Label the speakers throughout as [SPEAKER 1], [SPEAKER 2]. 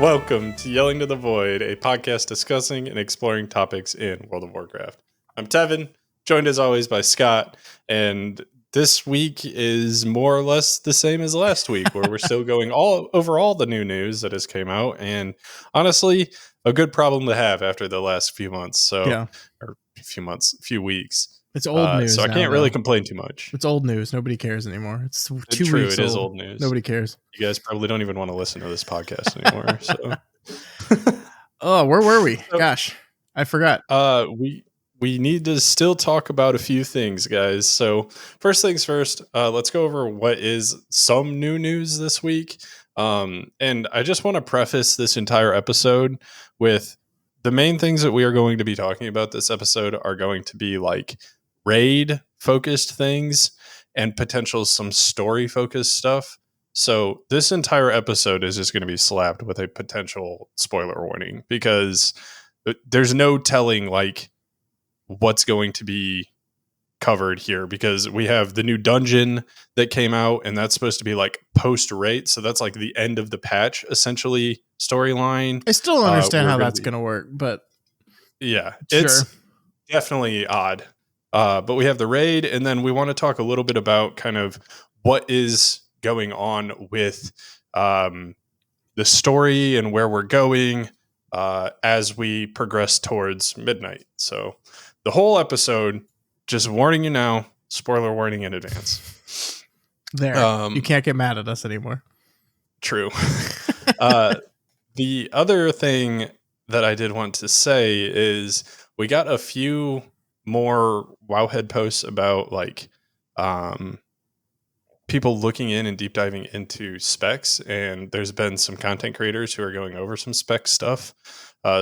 [SPEAKER 1] Welcome to Yelling to the Void, a podcast discussing and exploring topics in World of Warcraft. I'm Tevin, joined as always by Scott, and this week is more or less the same as last week, where we're still going over all the new news that has came out, and honestly, a good problem to have after the last few months, or few weeks.
[SPEAKER 2] It's old news.
[SPEAKER 1] So I can't really complain too much.
[SPEAKER 2] It's old news. Nobody cares anymore. It's 2
[SPEAKER 1] True,
[SPEAKER 2] weeks
[SPEAKER 1] it
[SPEAKER 2] old.
[SPEAKER 1] is old news.
[SPEAKER 2] Nobody cares.
[SPEAKER 1] You guys probably don't even want to listen to this podcast anymore. So,
[SPEAKER 2] oh, where were we? Gosh, I forgot.
[SPEAKER 1] We need to still talk about a few things, guys. So first things first, let's go over what is some new news this week. And I just want to preface this entire episode with the main things that we are going to be talking about this episode are going to be like raid focused things and potential some story focused stuff. So this entire episode is just going to be slapped with a potential spoiler warning because there's no telling like what's going to be covered here, because we have the new dungeon that came out and that's supposed to be like post rate. So that's like the end of the patch essentially storyline.
[SPEAKER 2] I still don't understand how that's going to work, but
[SPEAKER 1] yeah,
[SPEAKER 2] sure.
[SPEAKER 1] It's definitely odd. But we have the raid, and then we want to talk a little bit about kind of what is going on with the story and where we're going as we progress towards midnight. So the whole episode, just warning you now, spoiler warning in advance.
[SPEAKER 2] There, you can't get mad at us anymore.
[SPEAKER 1] True. The other thing that I did want to say is we got a few more Wowhead posts about like people looking in and deep diving into specs, and there's been some content creators who are going over some spec stuff.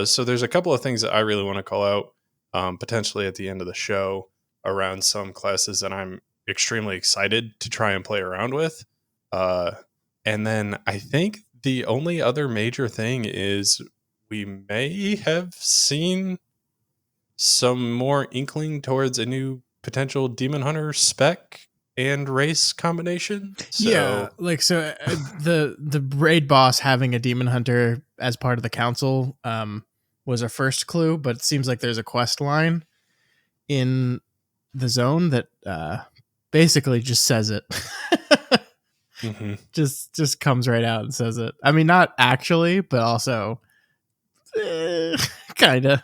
[SPEAKER 1] So there's a couple of things that I really want to call out potentially at the end of the show around some classes that I'm extremely excited to try and play around with. And then I think the only other major thing is we may have seen some more inkling towards a new potential Demon Hunter spec and race combination. So,
[SPEAKER 2] yeah, like the raid boss having a Demon Hunter as part of the council was a first clue, but it seems like there's a quest line in the zone that basically just says it.
[SPEAKER 1] mm-hmm.
[SPEAKER 2] Just comes right out and says it. I mean, not actually, but also kind of.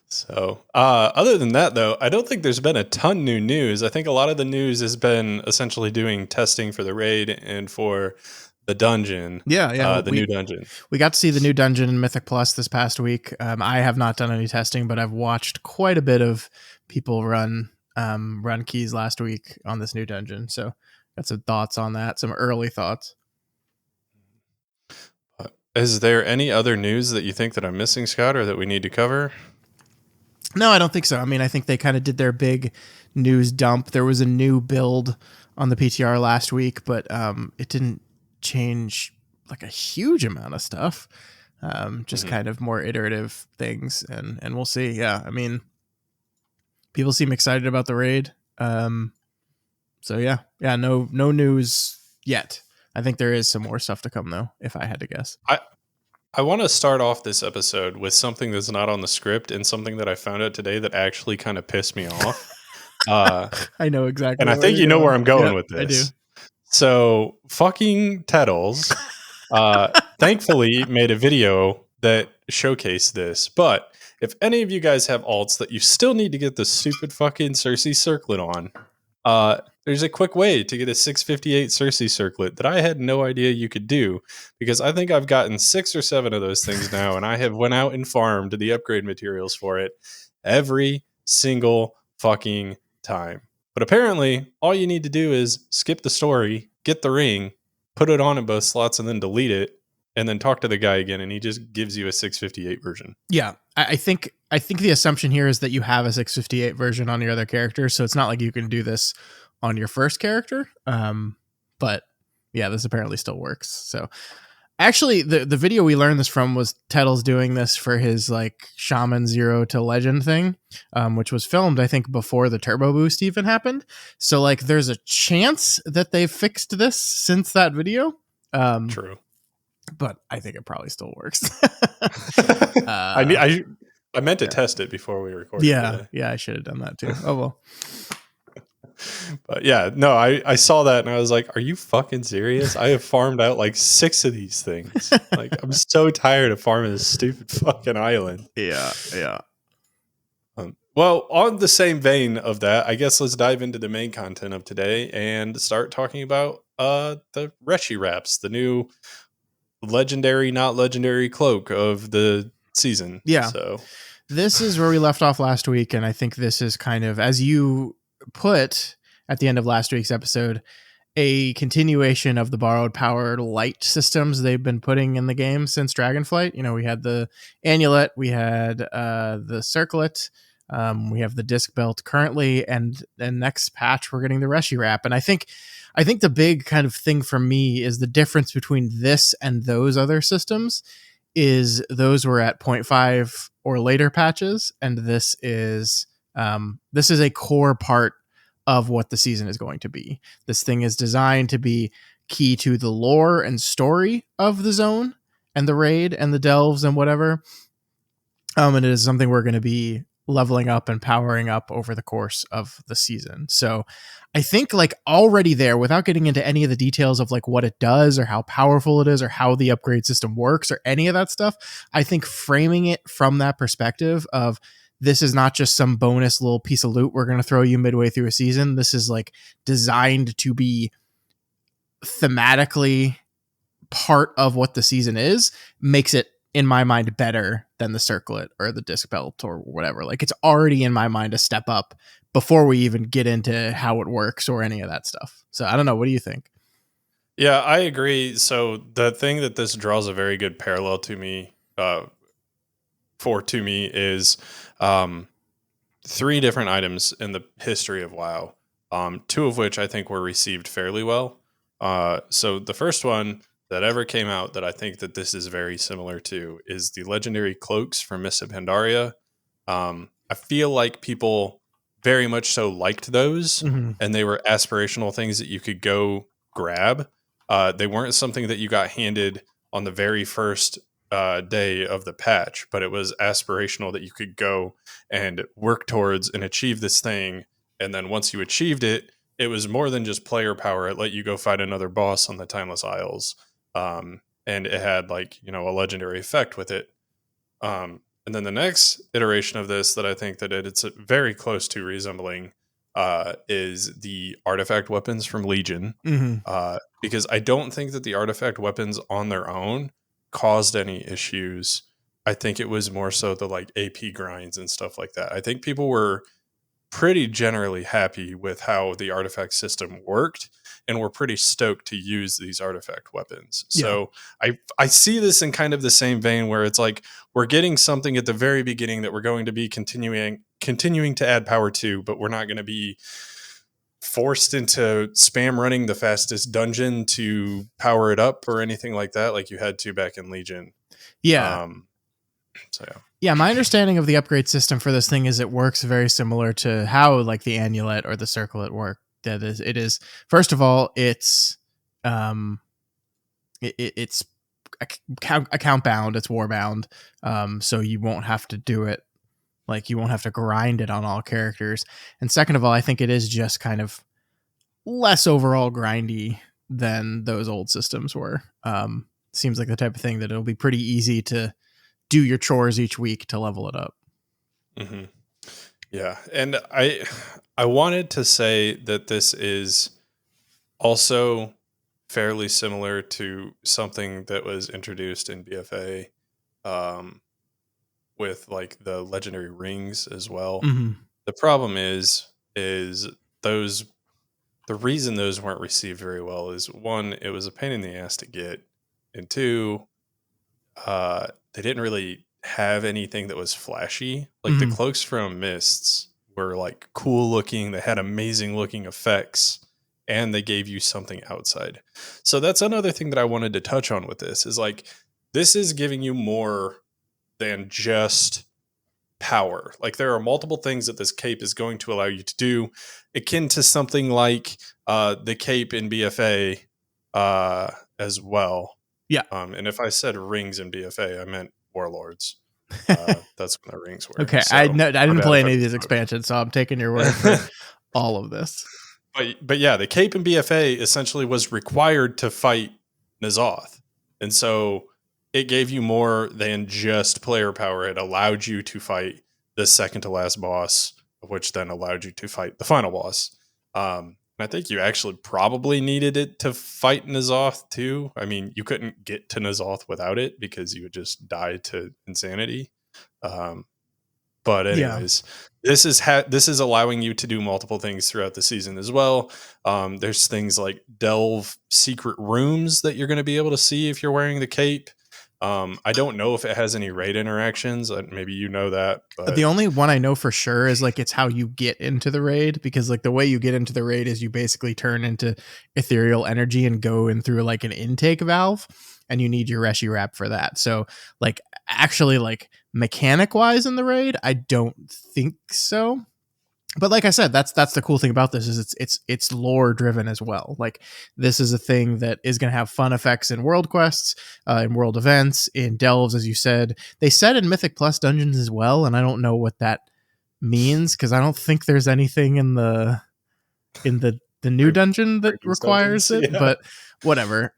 [SPEAKER 1] So, other than that, though, I don't think there's been a ton new news. I think a lot of the news has been essentially doing testing for the raid and for the dungeon.
[SPEAKER 2] Yeah.
[SPEAKER 1] The new dungeon.
[SPEAKER 2] We got to see the new dungeon in Mythic Plus this past week. I have not done any testing, but I've watched quite a bit of people run keys last week on this new dungeon. So, got some thoughts on that, some early thoughts.
[SPEAKER 1] Is there any other news that you think that I'm missing, Scott, or that we need to cover?
[SPEAKER 2] No, I don't think so. I mean, I think they kind of did their big news dump. There was a new build on the PTR last week, but it didn't change like a huge amount of stuff. Just kind of more iterative things, and we'll see. Yeah, I mean, people seem excited about the raid. So yeah, no news yet. I think there is some more stuff to come, though, if I had to guess.
[SPEAKER 1] I want to start off this episode with something that's not on the script and something that I found out today that actually kind of pissed me off.
[SPEAKER 2] I know exactly.
[SPEAKER 1] And I think you know where I'm going with this.
[SPEAKER 2] I do.
[SPEAKER 1] So fucking Tettles thankfully made a video that showcased this. But if any of you guys have alts that you still need to get the stupid fucking Cersei circlet on, there's a quick way to get a 658 Cersei circlet that I had no idea you could do, because I think I've gotten 6 or 7 of those things now, and I have went out and farmed the upgrade materials for it every single fucking time. But apparently, all you need to do is skip the story, get the ring, put it on in both slots, and then delete it, and then talk to the guy again, and he just gives you a 658 version.
[SPEAKER 2] Yeah, I think the assumption here is that you have a 658 version on your other character, so it's not like you can do this on your first character. But yeah, this apparently still works. So actually, the video we learned this from was Tettles doing this for his like Shaman 0 to Legend thing, which was filmed, I think, before the turbo boost even happened. So like, there's a chance that they've fixed this since that video.
[SPEAKER 1] True.
[SPEAKER 2] but I think it probably still works.
[SPEAKER 1] I need,
[SPEAKER 2] uh,
[SPEAKER 1] I meant to
[SPEAKER 2] yeah,
[SPEAKER 1] test it before we recorded
[SPEAKER 2] yeah,
[SPEAKER 1] today.
[SPEAKER 2] yeah. I should have done that too. Oh well.
[SPEAKER 1] But yeah, no, I saw that and I was like, are you fucking serious? I have farmed out like 6 of these things. Like, I'm so tired of farming this stupid fucking island.
[SPEAKER 2] Yeah, yeah,
[SPEAKER 1] Well, on the same vein of that, I guess let's dive into the main content of today and start talking about the Reshi wraps, the new legendary, not legendary cloak of the season.
[SPEAKER 2] yeah.
[SPEAKER 1] So
[SPEAKER 2] This is where we left off last week, and I think this is kind of, as you put at the end of last week's episode, a continuation of the borrowed powered light systems they've been putting in the game since Dragonflight. You know, we had the Annulet, we had the Circlet, we have the Disc Belt currently, and next patch we're getting the Reshi Wrap. And I think the big kind of thing for me is the difference between this and those other systems is those were at point 0.5 or later patches, and this is a core part of what the season is going to be. This thing is designed to be key to the lore and story of the zone and the raid and the delves and whatever. And it is something we're going to be leveling up and powering up over the course of the season. So I think like already there, without getting into any of the details of like what it does or how powerful it is or how the upgrade system works or any of that stuff, I think framing it from that perspective of this is not just some bonus little piece of loot we're going to throw you midway through a season. This is like designed to be thematically part of what the season is, makes it in my mind better than the Circlet or the Disc Belt or whatever. Like it's already in my mind a step up before we even get into how it works or any of that stuff. So I don't know. What do you think?
[SPEAKER 1] yeah, I agree. So the thing that this draws a very good parallel to me, to me is um, 3 different items in the history of WoW. 2 of which I think were received fairly well. So the first one that ever came out that I think that this is very similar to is the legendary cloaks from Mists of Pandaria. I feel like people very much so liked those,
[SPEAKER 2] Mm-hmm.
[SPEAKER 1] and they were aspirational things that you could go grab. They weren't something that you got handed on the very first day of the patch, but it was aspirational that you could go and work towards and achieve this thing. And then once you achieved it, it was more than just player power. It let you go fight another boss on the Timeless Isles. And it had like, a legendary effect with it. And then the next iteration of this that I think that it's very close to resembling is the artifact weapons from Legion.
[SPEAKER 2] Mm-hmm.
[SPEAKER 1] Because I don't think that the artifact weapons on their own caused any issues. I think it was more so the like AP grinds and stuff like that. I think people were pretty generally happy with how the artifact system worked and were pretty stoked to use these artifact weapons.
[SPEAKER 2] Yeah.
[SPEAKER 1] So I see this in kind of the same vein where it's like we're getting something at the very beginning that we're going to be continuing to add power to, but we're not going to be forced into spam running the fastest dungeon to power it up or anything like that like you had to back in Legion.
[SPEAKER 2] Yeah.
[SPEAKER 1] Um so yeah.
[SPEAKER 2] Yeah, my understanding of the upgrade system for this thing is it works very similar to how like the Annulet or the Circlet work. That is, it is first of all, um, it's account bound, it's war bound, so you won't have to do it like you won't have to grind it on all characters. And second of all, I think it is just kind of less overall grindy than those old systems were. Seems like the type of thing that it'll be pretty easy to do your chores each week to level it up.
[SPEAKER 1] Mm-hmm. Yeah, and I wanted to say that this is also fairly similar to something that was introduced in BFA um, with like the legendary rings as well.
[SPEAKER 2] Mm-hmm.
[SPEAKER 1] The problem is those the reason those weren't received very well is one, it was a pain in the ass to get, and two, they didn't really have anything that was flashy. Like the
[SPEAKER 2] Mm-hmm.
[SPEAKER 1] cloaks from Mists were like cool looking, they had amazing looking effects, and they gave you something outside. So that's another thing that I wanted to touch on with this is like this is giving you more than just power. Like there are multiple things that this cape is going to allow you to do, akin to something like the cape in BFA as well.
[SPEAKER 2] Yeah.
[SPEAKER 1] And if I said rings in BFA, I meant warlords. That's what the rings were.
[SPEAKER 2] Okay, I
[SPEAKER 1] So
[SPEAKER 2] know I
[SPEAKER 1] my
[SPEAKER 2] didn't
[SPEAKER 1] bad
[SPEAKER 2] play
[SPEAKER 1] if I
[SPEAKER 2] any of these
[SPEAKER 1] misspoke.
[SPEAKER 2] expansions, so I'm taking your word for all of this.
[SPEAKER 1] But yeah, the cape in BFA essentially was required to fight N'Zoth. And so it gave you more than just player power. It allowed you to fight the second to last boss, which then allowed you to fight the final boss. And I think you actually probably needed it to fight N'Zoth too. I mean, you couldn't get to N'Zoth without it because you would just die to insanity. Um, but
[SPEAKER 2] Yeah.
[SPEAKER 1] anyways, this is allowing you to do multiple things throughout the season as well. There's things like delve secret rooms that you're going to be able to see if you're wearing the cape. I don't know if it has any raid interactions. Maybe you know that, but
[SPEAKER 2] The only one I know for sure is like it's how you get into the raid, because like the way you get into the raid is you basically turn into ethereal energy and go in through like an intake valve, and you need your Reshi wrap for that. So like actually like mechanic wise in the raid, I don't think so. But like I said, that's the cool thing about this is it's lore driven as well. Like this is a thing that is going to have fun effects in world quests, in world events, in delves, as you said. They said in Mythic Plus dungeons as well, and I don't know what that means because I don't think there's anything in the new dungeon that
[SPEAKER 1] previous
[SPEAKER 2] requires
[SPEAKER 1] dungeons,
[SPEAKER 2] it.
[SPEAKER 1] yeah,
[SPEAKER 2] But whatever.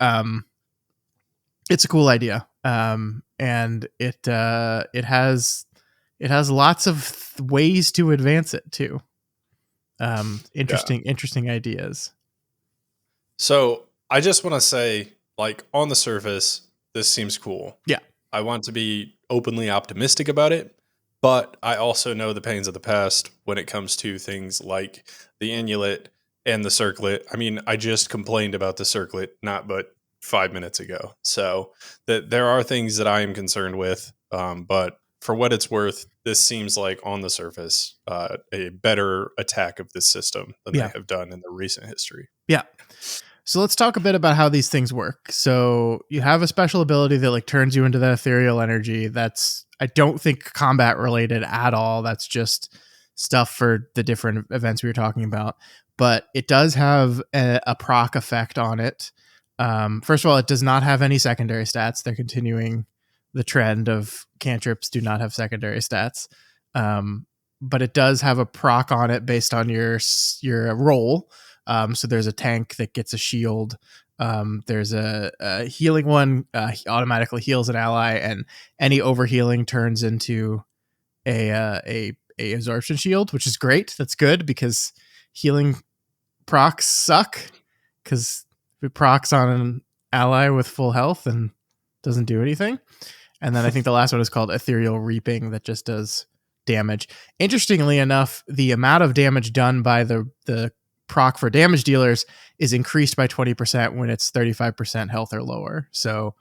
[SPEAKER 2] It's a cool idea, and it has lots of ways to advance it too.
[SPEAKER 1] yeah.
[SPEAKER 2] Interesting ideas.
[SPEAKER 1] So I just want to say, like, on the surface, this seems cool.
[SPEAKER 2] Yeah.
[SPEAKER 1] I want to be openly optimistic about it, but I also know the pains of the past when it comes to things like the Inulet and the circlet. I mean, I just complained about the circlet not but 5 minutes ago. So that there are things that I am concerned with, but for what it's worth, this seems like on the surface a better attack of this system than they
[SPEAKER 2] Yeah.
[SPEAKER 1] have done in the recent history.
[SPEAKER 2] Yeah. So let's talk a bit about how these things work. So you have a special ability that like turns you into that ethereal energy. That's I don't think combat related at all. That's just stuff for the different events we were talking about. But it does have a proc effect on it. First of all, it does not have any secondary stats. They're continuing the trend of cantrips do not have secondary stats. Um, but it does have a proc on it based on your roll. So there's a tank that gets a shield. There's a healing one, automatically heals an ally, and any overhealing turns into a absorption shield, which is great. That's good because healing procs suck because it procs on an ally with full health and doesn't do anything. And then I think the last one is called Ethereal Reaping that just does damage. Interestingly enough, the amount of damage done by the proc for damage dealers is increased by 20% when it's 35% health or lower. So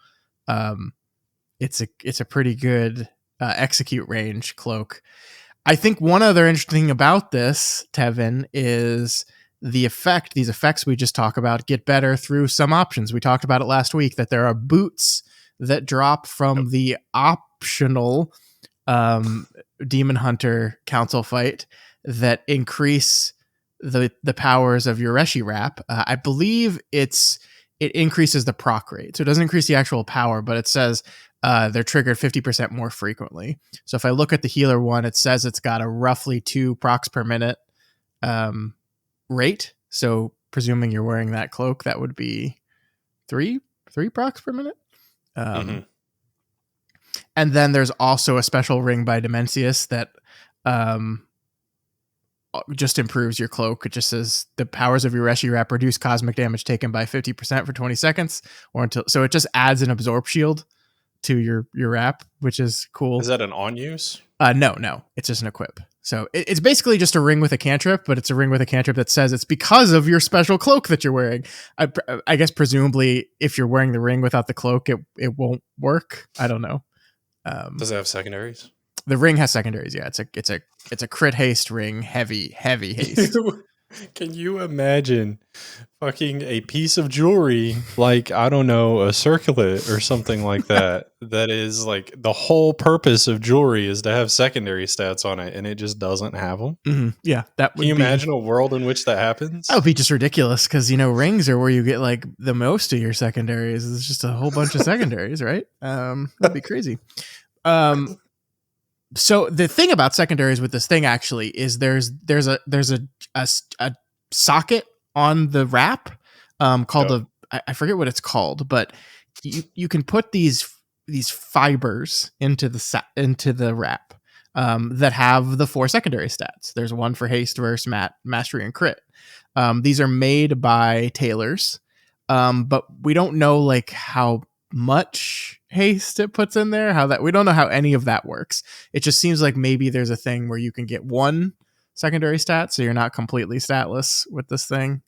[SPEAKER 2] it's a pretty good execute range cloak. I think one other interesting thing about this, Tevin, is these effects we just talked about get better through some options. We talked about it last week that there are boots that drop
[SPEAKER 1] Yep.
[SPEAKER 2] from the optional Demon Hunter Council fight that increase the powers of your Reshi wrap. I believe it increases the proc rate, so it doesn't increase the actual power, but it says they're triggered 50% more frequently. So if I look at the healer one, it says it's got a roughly 2 procs per minute rate. So presuming you're wearing that cloak, that would be three procs per minute.
[SPEAKER 1] Mm-hmm.
[SPEAKER 2] And then there's also a special ring by Dimensius that just improves your cloak. It just says the powers of your Reshi wrap reduce cosmic damage taken by 50% for 20 seconds or until. So it just adds an absorb shield to your wrap, which is
[SPEAKER 1] Is
[SPEAKER 2] cool.
[SPEAKER 1] that an on use?
[SPEAKER 2] No, it's just an equip. So it's basically just a ring with a cantrip, but it's a ring with a cantrip that says it's because of your special cloak that you're wearing. I guess presumably if you're wearing the ring without the cloak, it won't work. I don't know.
[SPEAKER 1] Does it have secondaries?
[SPEAKER 2] The ring has secondaries. Yeah, it's a crit haste ring, heavy haste.
[SPEAKER 1] Can you imagine fucking a piece of jewelry like, I don't know, a circlet or something like that that is like the whole purpose of jewelry is to have secondary stats on it, and it just doesn't have them.
[SPEAKER 2] Yeah, that
[SPEAKER 1] Can you
[SPEAKER 2] would be
[SPEAKER 1] imagine a world in which that happens?
[SPEAKER 2] just ridiculous because rings are where you get like the most of your secondaries. It's just a whole bunch of secondaries, right? That'd be crazy. Um, so the thing about secondaries with this thing actually is there's a socket on the wrap called
[SPEAKER 1] Yep.
[SPEAKER 2] I forget what it's called, but you can put these fibers into the wrap that have the 4 secondary stats. There's one for haste, verse, mastery, and crit. These are made by tailors, but we don't know like how much haste it puts in there. How that we don't know how any of that works. It just seems like maybe there's a thing where you can get one secondary stat, so you're not completely statless with this thing.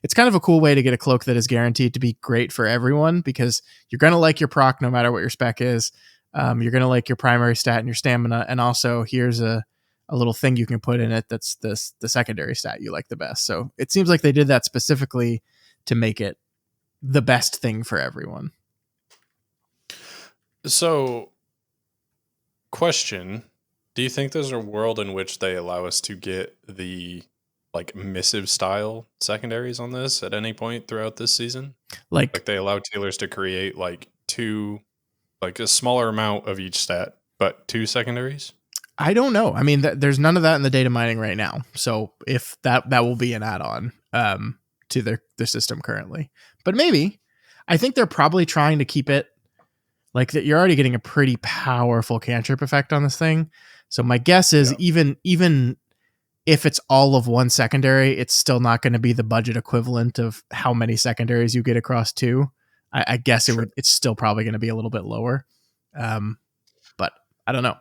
[SPEAKER 2] It's kind of a cool way to get a cloak that is guaranteed to be great for everyone because you're going to like your proc no matter what your spec is. You're going to like your primary stat and your stamina. And also here's a little thing you can put in it that's the secondary stat you like the best. So it seems like they did that specifically to make it the best thing for everyone.
[SPEAKER 1] So, question: do you think there's a world in which they allow us to get the like missive style secondaries on this at any point throughout this season?
[SPEAKER 2] Like
[SPEAKER 1] Like they allow tailors to create like two, like a smaller amount of each stat, but 2 secondaries?
[SPEAKER 2] I don't know. I mean, there's none of that in the data mining right now. So if that will be an add-on to their system currently, but maybe I think they're probably trying to keep it like that. You're already getting a pretty powerful cantrip effect on this thing. So my guess is
[SPEAKER 1] Yeah,
[SPEAKER 2] even if it's all of one secondary, it's still not going to be the budget equivalent of how many secondaries you get across 2. I guess
[SPEAKER 1] sure.
[SPEAKER 2] it's still probably going to be a little bit lower. Um, but I don't know.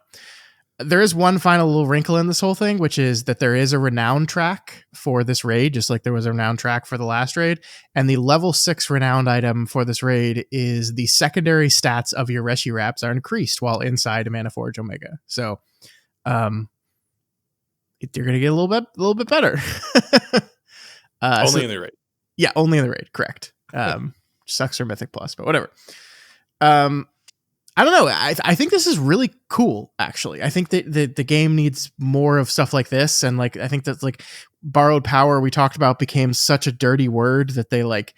[SPEAKER 2] There is one final little wrinkle in this whole thing, which is that there is a renown track for this raid, just like there was a renown track for the last raid. And the level 6 renowned item for this raid is the secondary stats of your Reshi wraps are increased while inside a Maniforge Omega. So um, you're gonna get a little bit better.
[SPEAKER 1] Only
[SPEAKER 2] So
[SPEAKER 1] in the rate.
[SPEAKER 2] yeah, only in the raid, correct. Sucks for Mythic Plus, but whatever. Um, I don't know. I think this is really cool. Actually, I think that the game needs more of stuff like this, and like I think that's like borrowed power we talked about became such a dirty word that they like.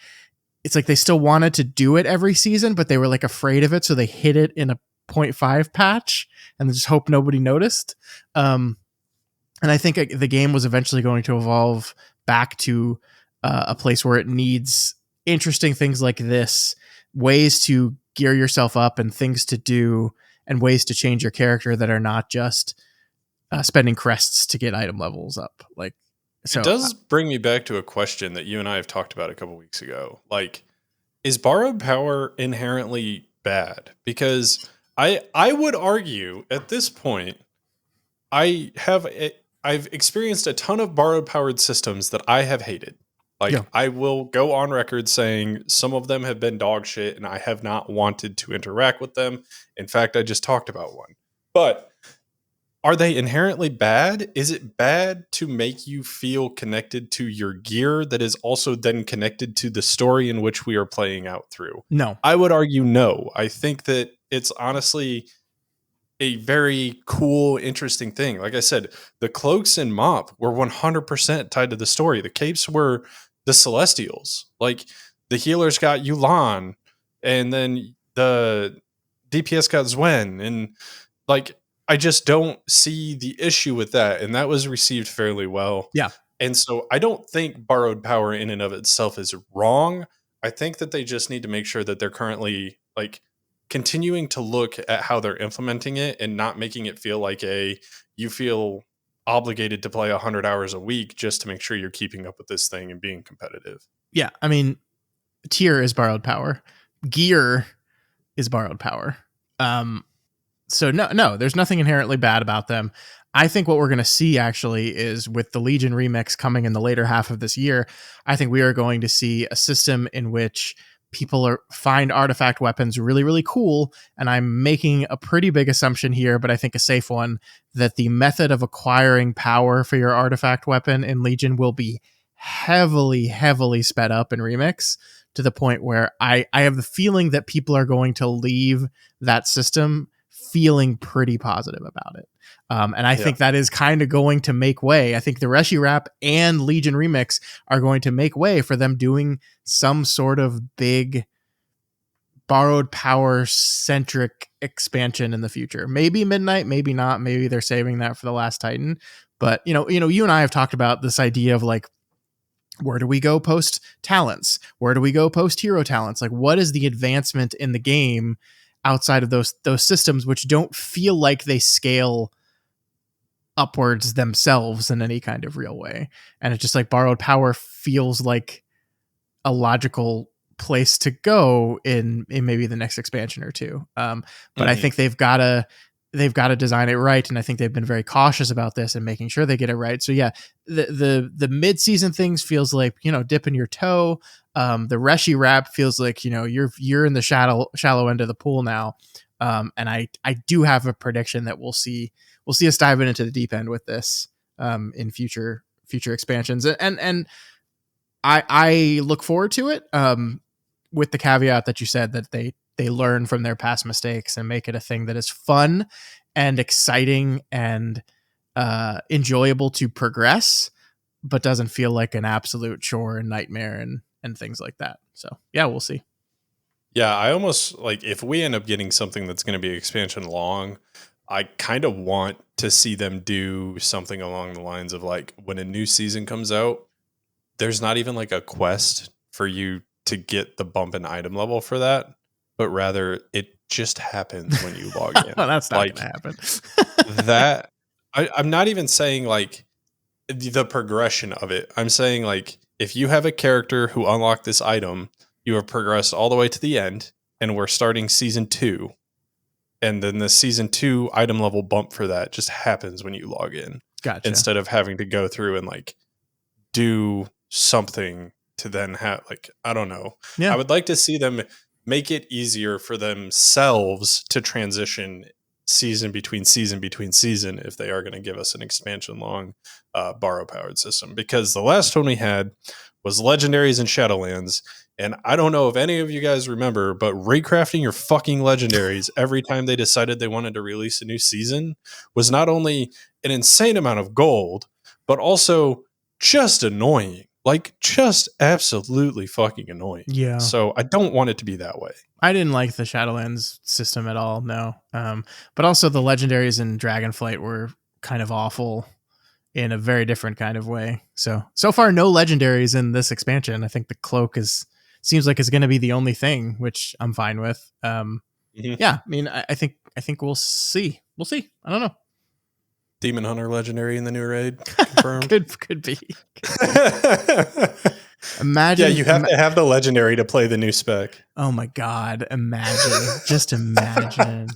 [SPEAKER 2] It's like they still wanted to do it every season, but they were like afraid of it, so they hid it in a 0.5 patch and just hope nobody noticed. And I think the game was eventually going to evolve back to a place where it needs interesting things like this, ways to gear yourself up and things to do and ways to change your character that are not just spending crests to get item levels up. Like,
[SPEAKER 1] It
[SPEAKER 2] so
[SPEAKER 1] does bring me back to a question that you and I have talked about a couple weeks ago. Like, is borrowed power inherently bad? Because I would argue at this point I've experienced a ton of borrowed powered systems that I have hated.
[SPEAKER 2] yeah,
[SPEAKER 1] Like I will go on record saying some of them have been dog shit and I have not wanted to interact with them. In fact, I just talked about one. But are they inherently bad? Is it bad to make you feel connected to your gear that is also then connected to the story in which we are playing out through?
[SPEAKER 2] no,
[SPEAKER 1] I would argue no. I think that it's honestly a very cool, interesting thing. Like I said, the cloaks and mop were 100% tied to the story. The capes were the Celestials. Like the healers got Yulan, and then the DPS got Zwen. And like, I just don't see the issue with that. And that was received fairly well.
[SPEAKER 2] yeah,
[SPEAKER 1] And so I don't think borrowed power in and of itself is wrong. I think that they just need to make sure that they're currently like continuing to look at how they're implementing it and not making it feel like you feel obligated to play 100 hours a week just to make sure you're keeping up with this thing and being competitive.
[SPEAKER 2] yeah. I mean, tier is borrowed power, gear is borrowed power. Um, so no, there's nothing inherently bad about them. I think what we're going to see actually is with the Legion remix coming in the later half of this year, I think we are going to see a system in which people find artifact weapons really, really cool. And I'm making a pretty big assumption here, but I think a safe one, that the method of acquiring power for your artifact weapon in Legion will be heavily, heavily sped up in remix to the point where I have the feeling that people are going to leave that system feeling pretty positive about it. And I
[SPEAKER 1] Yeah.
[SPEAKER 2] think that is kind of going to make way. I think the Reshi Wrap and Legion Remix are going to make way for them doing some sort of big borrowed power centric expansion in the future. Maybe Midnight, maybe not. Maybe they're saving that for the Last Titan. But you and I have talked about this idea of like, where do we go post talents? Where do we go post hero talents? Like, what is the advancement in the game outside of those systems, which don't feel like they scale upwards themselves in any kind of real way? And it's just like borrowed power feels like a logical place to go in maybe the next expansion or two. But I think they've got to design it right, and I think they've been very cautious about this and making sure they get it right. So yeah, the mid season things feels like dipping your toe. The Reshi Wrap feels like you're in the shallow end of the pool now. And I do have a prediction that we'll see us diving into the deep end with this in future expansions, and I look forward to it. With the caveat that you said that they learn from their past mistakes and make it a thing that is fun and exciting and enjoyable to progress, but doesn't feel like an absolute chore and nightmare and things like that. So yeah, we'll see.
[SPEAKER 1] Yeah, I almost like if we end up getting something that's going to be expansion long, I kind of want to see them do something along the lines of like when a new season comes out, there's not even like a quest for you to get the bump in item level for that, but rather it just happens when you log in.
[SPEAKER 2] Well, that's not
[SPEAKER 1] Like
[SPEAKER 2] going to happen.
[SPEAKER 1] that, I'm not even saying like the progression of it. I'm saying like if you have a character who unlocked this item, you have progressed all the way to the end, and we're starting season 2, and then the season 2 item level bump for that just happens when you log in,
[SPEAKER 2] Gotcha.
[SPEAKER 1] instead of having to go through and like do something to then have like I don't know.
[SPEAKER 2] Yeah.
[SPEAKER 1] I would like to see them make it easier for themselves to transition season between season if they are going to give us an expansion long borrow powered system, because the last one we had was legendaries and shadowlands, and I don't know if any of you guys remember, but recrafting your fucking legendaries every time they decided they wanted to release a new season was not only an insane amount of gold, but also just annoying. Like, just absolutely fucking annoying.
[SPEAKER 2] Yeah.
[SPEAKER 1] So I don't want it to be that way.
[SPEAKER 2] I didn't like the Shadowlands system at all, no. But also the legendaries in Dragonflight were kind of awful in a very different kind of way. So far, no legendaries in this expansion. I think the cloak seems like it's going to be the only thing, which I'm fine with. Yeah, I mean, I think we'll see. We'll see. I don't know.
[SPEAKER 1] Demon Hunter legendary in the new raid confirmed.
[SPEAKER 2] could be. Imagine.
[SPEAKER 1] Yeah, you have to have the legendary to play the new spec.
[SPEAKER 2] Oh my god! Imagine, just imagine.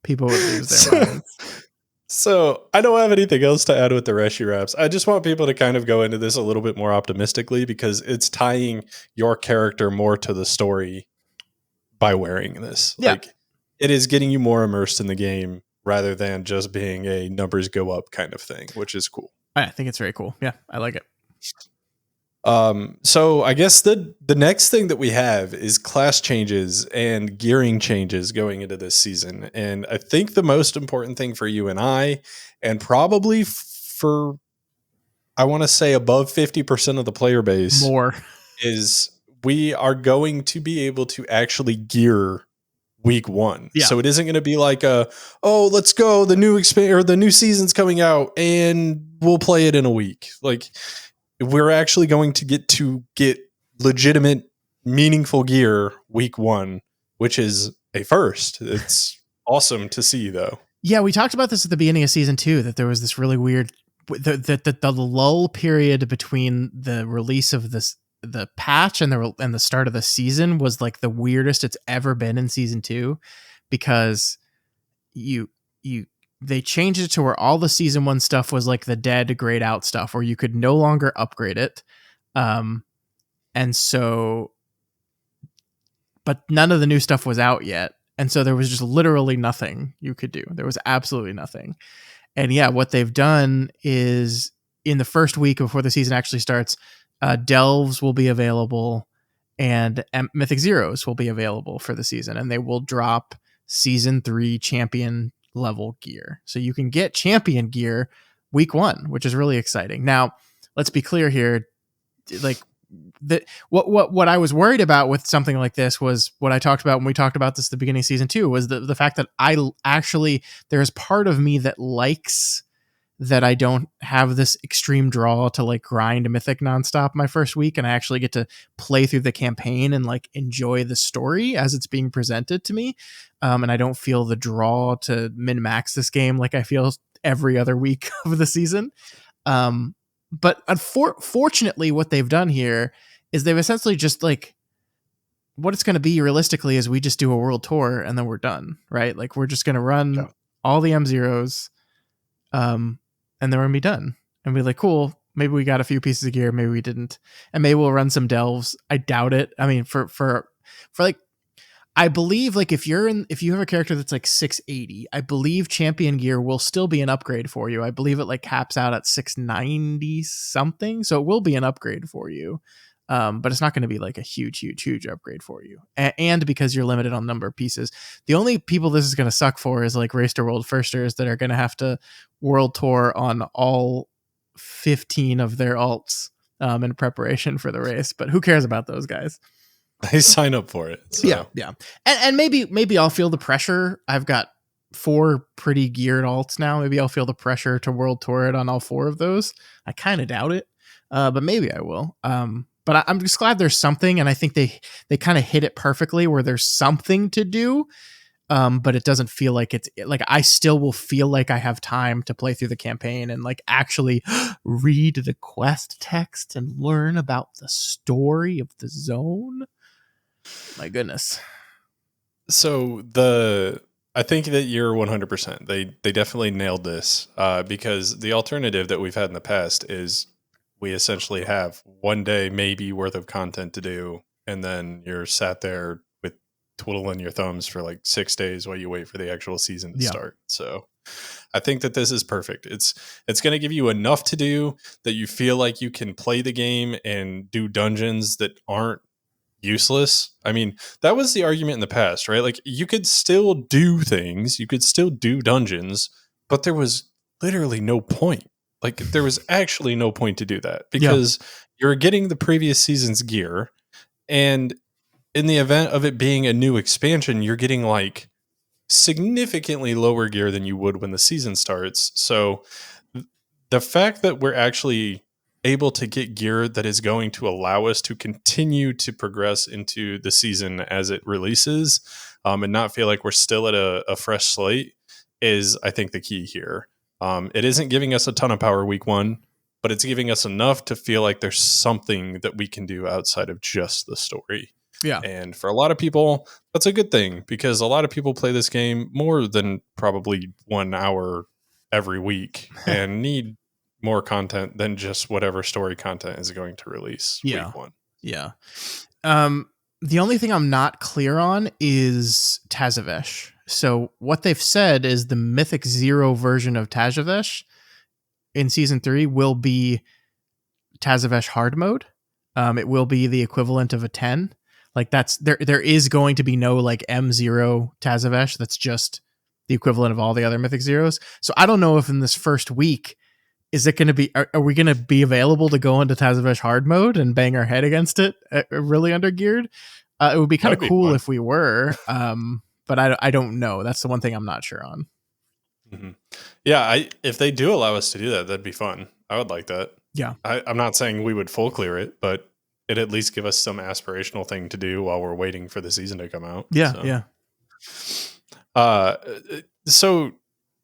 [SPEAKER 2] People would lose their minds.
[SPEAKER 1] So I don't have anything else to add with the Reshi Wraps. I just want people to kind of go into this a little bit more optimistically, because it's tying your character more to the story by wearing this.
[SPEAKER 2] Yeah.
[SPEAKER 1] Like, it is getting you more immersed in the game rather than just being a numbers go up kind of thing, which is cool.
[SPEAKER 2] I think it's very cool. Yeah, I like it.
[SPEAKER 1] So I guess the next thing that we have is class changes and gearing changes going into this season. And I think the most important thing for you and I, and probably for, I want to say above 50% of the player base,
[SPEAKER 2] More,
[SPEAKER 1] is we are going to be able to actually gear week 1.
[SPEAKER 2] Yeah.
[SPEAKER 1] So it isn't going to be like let's go, the new season's coming out and we'll play it in a week. Like, we're actually going to get legitimate, meaningful gear week 1, which is a first. It's awesome to see, though.
[SPEAKER 2] Yeah, we talked about this at the beginning of season 2, that there was this really weird the lull period between the release of the patch and the start of the season was like the weirdest it's ever been in season 2, because they changed it to where all the season 1 stuff was like the dead grayed out stuff where you could no longer upgrade it. And so, but none of the new stuff was out yet. And so there was just literally nothing you could do. There was absolutely nothing. And yeah, what they've done is in the first week before the season actually starts, Delves will be available, and Mythic Zeros will be available for the season, and they will drop Season 3 champion level gear. So you can get champion gear week 1, which is really exciting. Now, let's be clear here. Like, what I was worried about with something like this was what I talked about when we talked about this at the beginning of season 2, was the fact that there's part of me that likes that I don't have this extreme draw to like grind Mythic nonstop my first week, and I actually get to play through the campaign and like enjoy the story as it's being presented to me. And I don't feel the draw to min max this game like I feel every other week of the season. But unfortunately, what they've done here is they've essentially just like, what it's going to be realistically is we just do a world tour and then we're done, right? Like we're just going to run all the M0s, and then we're going to be done. And be like, cool, maybe we got a few pieces of gear, maybe we didn't. And maybe we'll run some delves. I doubt it. I mean, for like, I believe like if you have a character that's like 680, I believe champion gear will still be an upgrade for you. I believe it like caps out at 690 something. So it will be an upgrade for you. But it's not going to be like a huge upgrade for you. And because you're limited on number of pieces, the only people this is going to suck for is like Race to World Firsters that are going to have to world tour on all 15 of their alts in preparation for the race. But who cares about those guys?
[SPEAKER 1] They sign up for it. So.
[SPEAKER 2] Yeah. And maybe I'll feel the pressure. I've got 4 pretty geared alts now. Maybe I'll feel the pressure to world tour it on all 4 of those. I kind of doubt it, but maybe I will. But I'm just glad there's something, and I think they kind of hit it perfectly where there's something to do, but it doesn't feel like it's like I still will feel like I have time to play through the campaign and like actually read the quest text and learn about the story of the zone. My goodness.
[SPEAKER 1] So I think that you're 100%. They definitely nailed this because the alternative that we've had in the past is we essentially have one day maybe worth of content to do, and then you're sat there with twiddling your thumbs for like 6 days while you wait for the actual season to start. So I think that this is perfect. It's going to give you enough to do that you feel like you can play the game and do dungeons that aren't useless. I mean, that was the argument in the past, right? Like you could still do things, you could still do dungeons, but there was literally no point. Like there was actually no point to do that because you're getting the previous season's gear, and in the event of it being a new expansion, you're getting like significantly lower gear than you would when the season starts. So the fact that we're actually able to get gear that is going to allow us to continue to progress into the season as it releases, and not feel like we're still at a fresh slate is, I think, the key here. It isn't giving us a ton of power week 1, but it's giving us enough to feel like there's something that we can do outside of just the story.
[SPEAKER 2] Yeah.
[SPEAKER 1] And for a lot of people, that's a good thing because a lot of people play this game more than probably 1 hour every week and need more content than just whatever story content is going to release week 1.
[SPEAKER 2] Yeah. The only thing I'm not clear on is Tazavesh. So what they've said is the Mythic Zero version of Tazavesh in season 3 will be Tazavesh hard mode. It will be the equivalent of a 10. Like that's there is going to be no like M0 Tazavesh. That's just the equivalent of all the other Mythic Zeros. So I don't know if in this first week, is it going to be, are we going to be available to go into Tazavesh hard mode and bang our head against it really undergeared? It would be kind of cool if we were, but I don't know. That's the one thing I'm not sure on.
[SPEAKER 1] Mm-hmm. Yeah, if they do allow us to do that, that'd be fun. I would like that.
[SPEAKER 2] Yeah.
[SPEAKER 1] I'm not saying we would full clear it, but it'd at least give us some aspirational thing to do while we're waiting for the season to come out.
[SPEAKER 2] Yeah.
[SPEAKER 1] So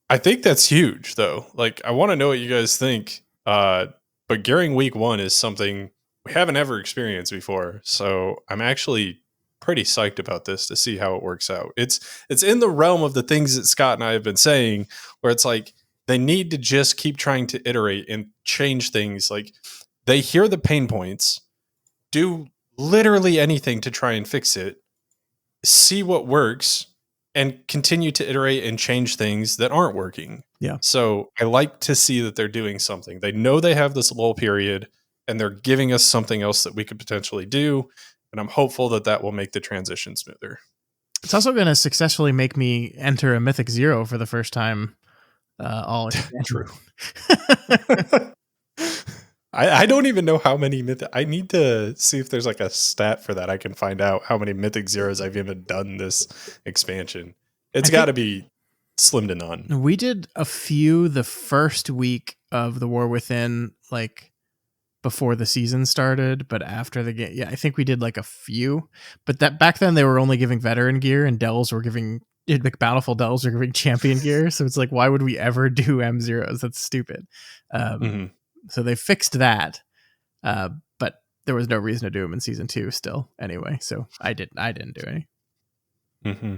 [SPEAKER 1] I think that's huge, though. Like, I want to know what you guys think. But gearing week 1 is something we haven't ever experienced before. So I'm actually pretty psyched about this to see how it works out. It's in the realm of the things that Scott and I have been saying, where it's like they need to just keep trying to iterate and change things. Like they hear the pain points, do literally anything to try and fix it, see what works, and continue to iterate and change things that aren't working.
[SPEAKER 2] Yeah.
[SPEAKER 1] So I like to see that they're doing something. They know they have this lull period. and they're giving us something else that we could potentially do. And I'm hopeful that that will make the transition smoother.
[SPEAKER 2] It's also going to successfully make me enter a Mythic Zero for the first time all expansion.
[SPEAKER 1] True. I don't even know how many I need to see if there's like a stat for that. I can find out how many Mythic Zeros I've even done this expansion. It's got to be slim to none.
[SPEAKER 2] We did a few the first week of the War Within, like before the season started, but after the game, yeah, I think we did like a few. But that back then they were only giving veteran gear, and Dells were giving like bountiful Dells were giving champion gear. So it's like, why would we ever do M0s? That's stupid. So they fixed that, but there was no reason to do them in season 2 still anyway. So I didn't do any.
[SPEAKER 1] Mm-hmm.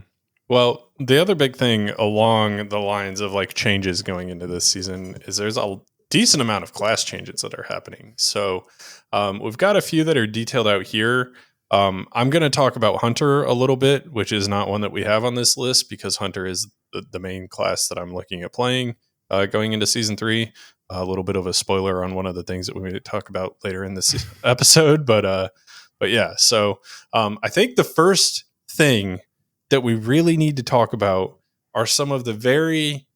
[SPEAKER 1] Well, the other big thing along the lines of like changes going into this season is there's a decent amount of class changes that are happening. So we've got a few that are detailed out here. I'm going to talk about Hunter a little bit, which is not one that we have on this list because Hunter is the main class that I'm looking at playing going into season 3. A little bit of a spoiler on one of the things that we may talk about later in this episode, but yeah. So I think the first thing that we really need to talk about are some of the very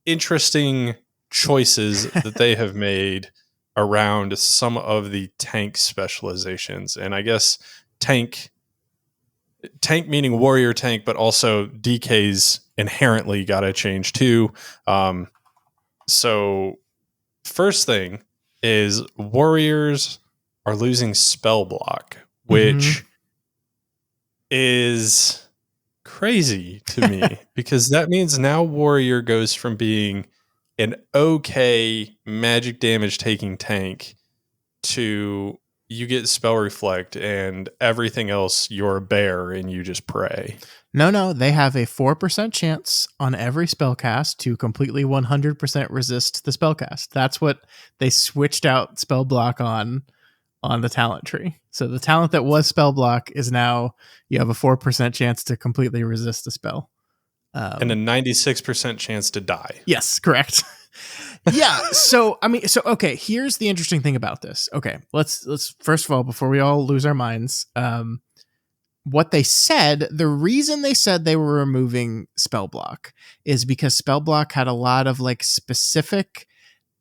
[SPEAKER 1] interesting choices that they have made around some of the tank specializations. And I guess tank meaning warrior tank, but also DK's inherently got to change too. So first thing is warriors are losing spell block, which is crazy to me because that means now warrior goes from being an okay magic damage taking tank to you get spell reflect and everything else you're a bear and you just pray.
[SPEAKER 2] No, they have a 4% chance on every spell cast to completely 100% resist the spell cast. That's what they switched out spell block on the talent tree. So the talent that was spell block is now you have a 4% chance to completely resist the spell.
[SPEAKER 1] And a 96% chance to die.
[SPEAKER 2] Yes, correct. Yeah. So okay, here's the interesting thing about this. Okay, let's first of all, before we all lose our minds, what they said, the reason they said they were removing spell block is because spell block had a lot of like specific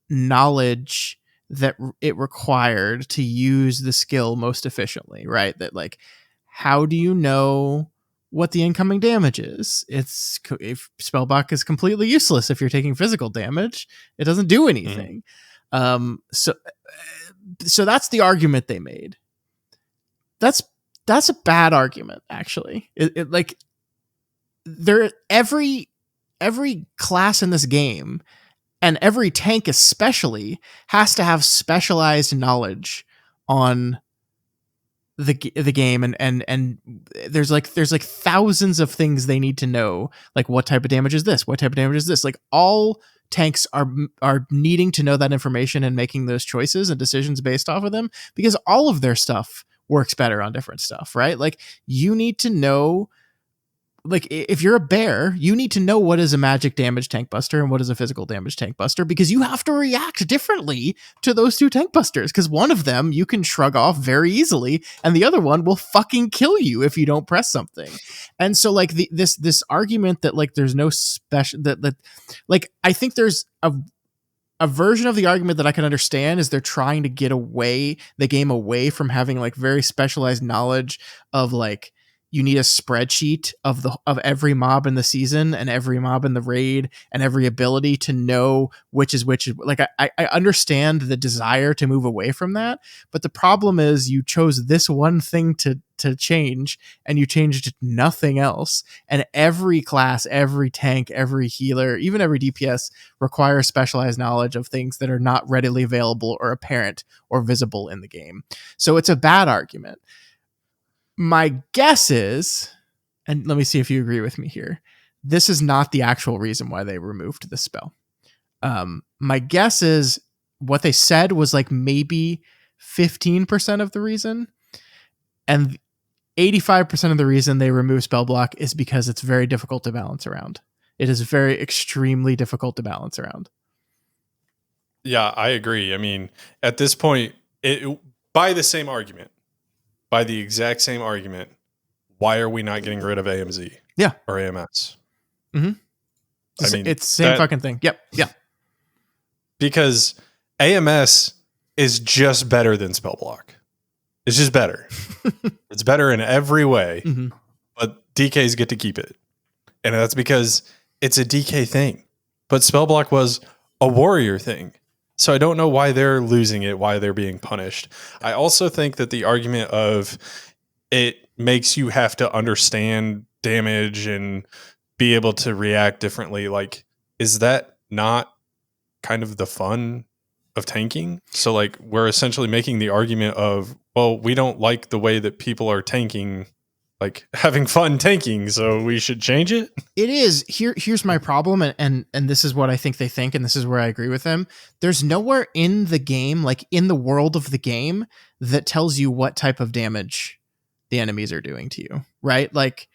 [SPEAKER 2] knowledge that it required to use the skill most efficiently, right? That like, how do you know what the incoming damage is? If spellblock is completely useless if you're taking physical damage, it doesn't do anything. So that's the argument they made. That's a bad argument, actually. It like there every class in this game and every tank especially has to have specialized knowledge on the game and there's like thousands of things they need to know, like what type of damage is this, what type of damage is this. Like all tanks are needing to know that information and making those choices and decisions based off of them because all of their stuff works better on different stuff, right? Like you need to know, like if you're a bear, you need to know what is a magic damage tank buster and what is a physical damage tank buster because you have to react differently to those two tank busters because one of them you can shrug off very easily and the other one will fucking kill you if you don't press something. And so like this argument that like there's no special that like I think there's a version of the argument that I can understand is they're trying to get the game away from having like very specialized knowledge of like you need a spreadsheet of every mob in the season and every mob in the raid and every ability to know which is which. Like I understand the desire to move away from that, but the problem is you chose this one thing to change and you changed nothing else. And every class, every tank, every healer, even every DPS requires specialized knowledge of things that are not readily available or apparent or visible in the game. So it's a bad argument. My guess is, and let me see if you agree with me here, this is not the actual reason why they removed the spell. My guess is what they said was like maybe 15% of the reason, and 85% of the reason they remove spell block is because it's very difficult to balance around. It is very extremely difficult to balance around.
[SPEAKER 1] Yeah, I agree. I mean, at this point, it by the same argument, by the exact same argument, why are we not getting rid of AMZ
[SPEAKER 2] Yeah.
[SPEAKER 1] or AMS?
[SPEAKER 2] Mm-hmm.
[SPEAKER 1] I mean,
[SPEAKER 2] It's the same
[SPEAKER 1] that
[SPEAKER 2] fucking thing. Yep. Yeah.
[SPEAKER 1] because AMS is just better than spell block. It's just better. It's better in every way,
[SPEAKER 2] Mm-hmm.
[SPEAKER 1] but DKs get to keep it. And that's because it's a DK thing. But spell block was a warrior thing. So I don't know why they're losing it, why they're being punished. I also think that the argument of it makes you have to understand damage and be able to react differently, like, is that not kind of the fun of tanking? So like we're essentially making the argument of, well, we don't like the way that people are tanking, like having fun tanking, so we should change it.
[SPEAKER 2] It is. Here's my problem, and this is what I think they think, and this is where I agree with them. There's nowhere in the game, like in the world of the game, that tells you what type of damage the enemies are doing to you, right? Like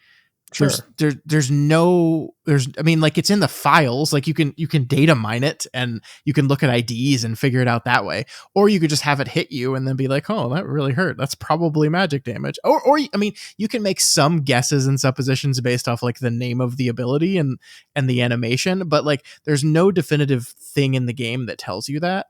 [SPEAKER 1] Sure.
[SPEAKER 2] there's I mean, like, it's in the files, like you can data mine it and you can look at IDs and figure it out that way, or you could just have it hit you and then be like, oh, that really hurt, that's probably magic damage, or I mean, you can make some guesses and suppositions based off like the name of the ability and the animation, but like there's no definitive thing in the game that tells you that.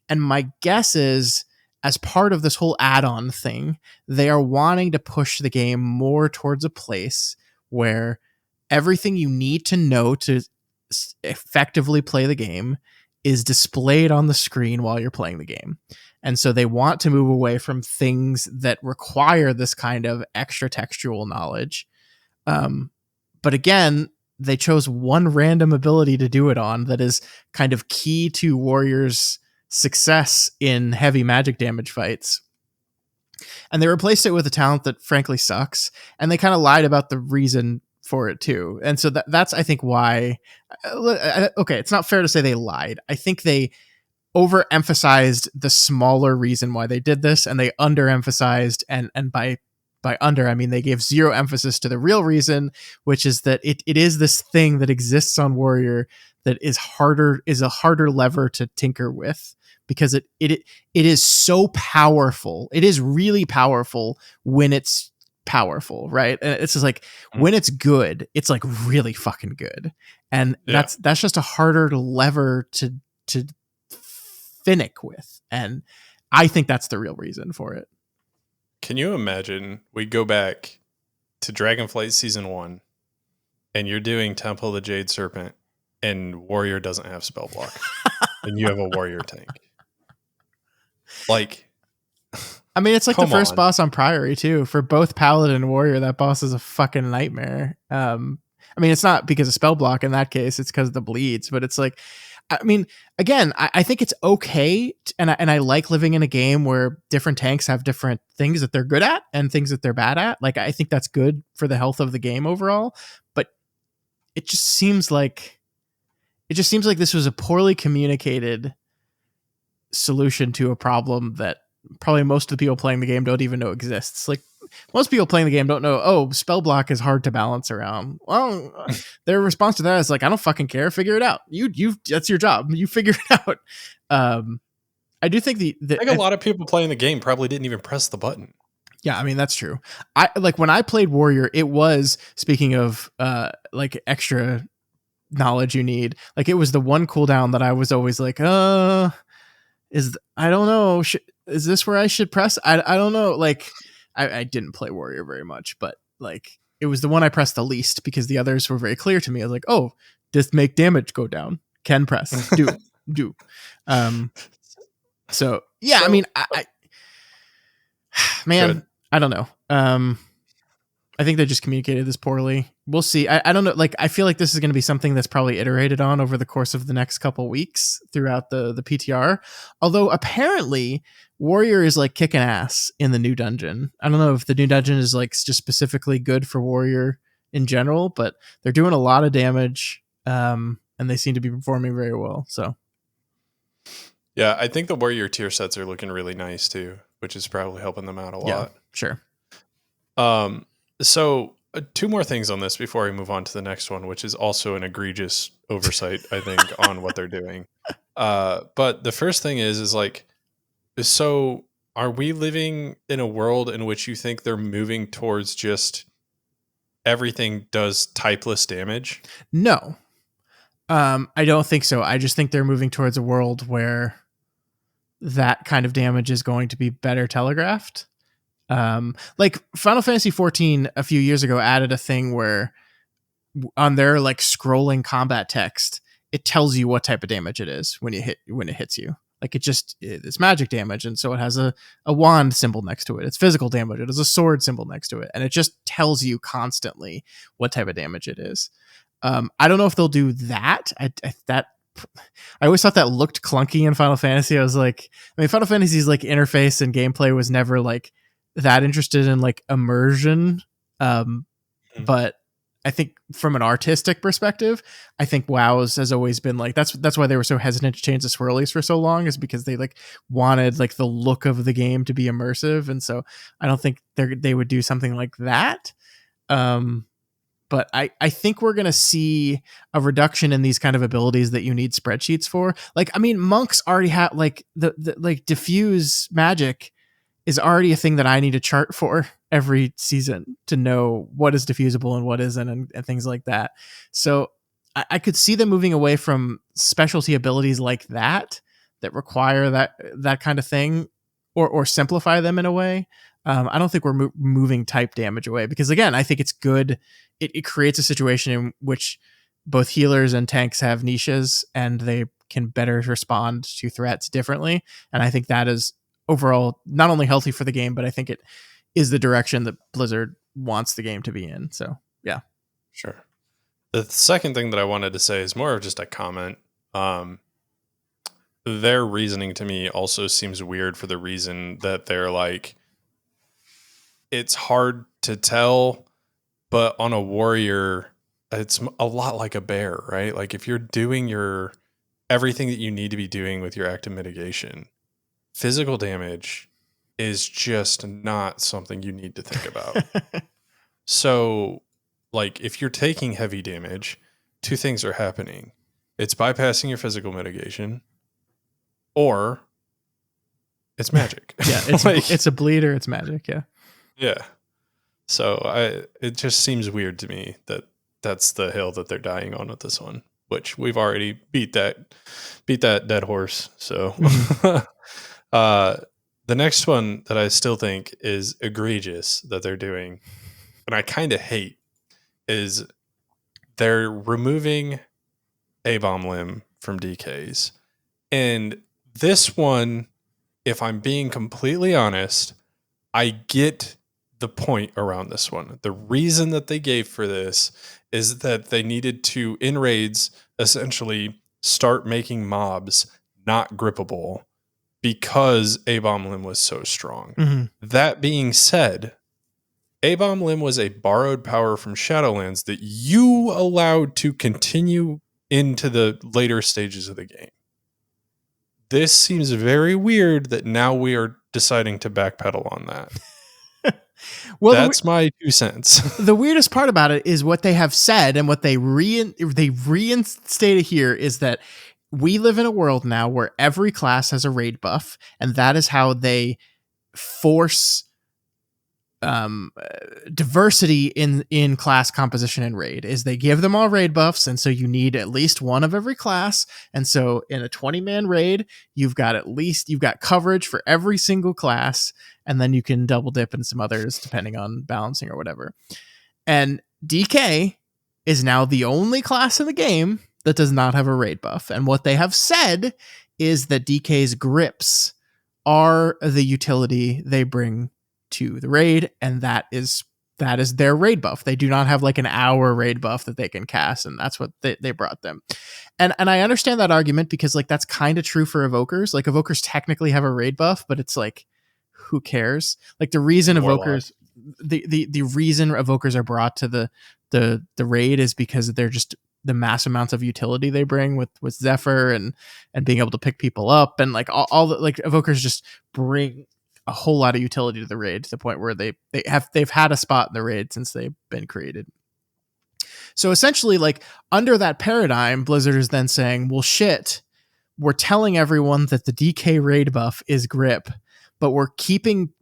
[SPEAKER 2] And my guess is, as part of this whole add-on thing, they are wanting to push the game more towards a place where everything you need to know to effectively play the game is displayed on the screen while you're playing the game. And so they want to move away from things that require this kind of extra textual knowledge. But again, they chose one random ability to do it on that is kind of key to Warriors' success in heavy magic damage fights. And they replaced it with a talent that frankly sucks, and they kind of lied about the reason for it too. And so that's, I think, why okay, it's not fair to say they lied. I think they overemphasized the smaller reason why they did this, and they underemphasized, and by under I mean they gave zero emphasis to the real reason, which is that it is this thing that exists on Warrior that is a harder lever to tinker with, because it is so powerful. It is really powerful when it's powerful, right? And it's just like when it's good, it's like really fucking good. And that's just a harder lever to finick with. And I think that's the real reason for it.
[SPEAKER 1] Can you imagine we go back to Dragonflight Season 1 and you're doing Temple of the Jade Serpent and Warrior doesn't have spell block and you have a Warrior tank? Like,
[SPEAKER 2] I mean, it's like the first boss on Priory too. For both Paladin and Warrior, that boss is a fucking nightmare. I mean, it's not because of spell block in that case, it's because of the bleeds, but it's like, I mean, again, I think it's okay, and I like living in a game where different tanks have different things that they're good at and things that they're bad at. Like, I think that's good for the health of the game overall. But it just seems like this was a poorly communicated solution to a problem that probably most of the people playing the game don't even know exists. Like, most people playing the game don't know, oh, spell block is hard to balance around. Well, their response to that is like, I don't fucking care. Figure it out. You that's your job. You figure it out. I do think
[SPEAKER 1] a lot of people playing the game probably didn't even press the button.
[SPEAKER 2] Yeah, I mean, that's true. I like when I played Warrior, it was, speaking of like extra knowledge you need, like it was the one cooldown that I was always like, I don't know. Is this where I should press? I don't know. Like, I didn't play Warrior very much, but like it was the one I pressed the least because the others were very clear to me. I was like, oh, just make damage go down. Can press. Do. So yeah, I mean, man, good. I don't know. I think they just communicated this poorly. We'll see. I don't know. Like, I feel like this is going to be something that's probably iterated on over the course of the next couple weeks throughout the PTR. Although apparently Warrior is like kicking ass in the new dungeon. I don't know if the new dungeon is like just specifically good for Warrior in general, but they're doing a lot of damage, and they seem to be performing very well. So,
[SPEAKER 1] yeah, I think the Warrior tier sets are looking really nice too, which is probably helping them out a lot.
[SPEAKER 2] Yeah, sure.
[SPEAKER 1] So two more things on this before we move on to the next one, which is also an egregious oversight, I think, on what they're doing. But the first thing is like, so are we living in a world in which you think they're moving towards just everything does typeless damage?
[SPEAKER 2] No, I don't think so. I just think they're moving towards a world where that kind of damage is going to be better telegraphed. Like Final Fantasy 14 a few years ago added a thing where on their like scrolling combat text, it tells you what type of damage it is when it hits you. Like it's magic damage, and so it has a wand symbol next to it. It's physical damage. It has a sword symbol next to it, and it just tells you constantly what type of damage it is. I don't know if they'll do that. I always thought that looked clunky in Final Fantasy. I was like, I mean, Final Fantasy's like interface and gameplay was never like that interested in like immersion.
[SPEAKER 1] Mhm.
[SPEAKER 2] But I think from an artistic perspective, I think WoW's has always been like that's why they were so hesitant to change the swirlies for so long, is because they like wanted like the look of the game to be immersive, and so I don't think they would do something like that. Um, but I think we're gonna see a reduction in these kind of abilities that you need spreadsheets for. Like, I mean, monks already have like the like diffuse magic is already a thing that I need to chart for every season to know what is diffusable and what isn't, and things like that. So I could see them moving away from specialty abilities like that require that kind of thing, or simplify them in a way. I don't think we're moving type damage away, because again, I think it's good. It creates a situation in which both healers and tanks have niches and they can better respond to threats differently. And I think that is overall not only healthy for the game, but I think it is the direction that Blizzard wants the game to be in. So yeah.
[SPEAKER 1] Sure. The second thing that I wanted to say is more of just a comment. Their reasoning to me also seems weird, for the reason that they're like, it's hard to tell, but on a warrior, it's a lot like a bear, right? Like if you're doing your everything that you need to be doing with your active mitigation, physical damage is just not something you need to think about. So, like, if you're taking heavy damage, two things are happening. It's bypassing your physical mitigation, or it's magic.
[SPEAKER 2] Yeah, it's a bleed or it's magic. Yeah.
[SPEAKER 1] Yeah. So it just seems weird to me that that's the hill that they're dying on with this one, which we've already beat that dead horse. So the next one that I still think is egregious that they're doing, and I kind of hate, is they're removing A-bomb limb from DKs. And this one, if I'm being completely honest, I get the point around this one. The reason that they gave for this is that they needed to, in raids, essentially start making mobs not grippable because A-bomb limb was so strong.
[SPEAKER 2] Mm-hmm.
[SPEAKER 1] That being said, A-bomb limb was a borrowed power from Shadowlands that you allowed to continue into the later stages of the game. This seems very weird that now we are deciding to backpedal on that.
[SPEAKER 2] Well,
[SPEAKER 1] that's my 2 cents.
[SPEAKER 2] The weirdest part about it is what they have said, and what they reinstated here is that we live in a world now where every class has a raid buff, and that is how they force diversity in class composition in raid. Is they give them all raid buffs, and so you need at least one of every class. And so in a 20-man raid, you've got coverage for every single class, and then you can double dip in some others depending on balancing or whatever. And DK is now the only class in the game that does not have a raid buff. And what they have said is that DK's grips are the utility they bring to the raid, and that is their raid buff. They do not have like an hour raid buff that they can cast, and that's what they brought them. And I understand that argument, because like that's kind of true for evokers. Like evokers technically have a raid buff, but it's like, who cares? Like the reason evokers the reason evokers are brought to the raid is because they're just the mass amounts of utility they bring with Zephyr and being able to pick people up, and like all the like evokers just bring a whole lot of utility to the raid, to the point where they've had a spot in the raid since they've been created. So essentially, like under that paradigm, Blizzard is then saying, well, shit, we're telling everyone that the DK raid buff is grip, but we're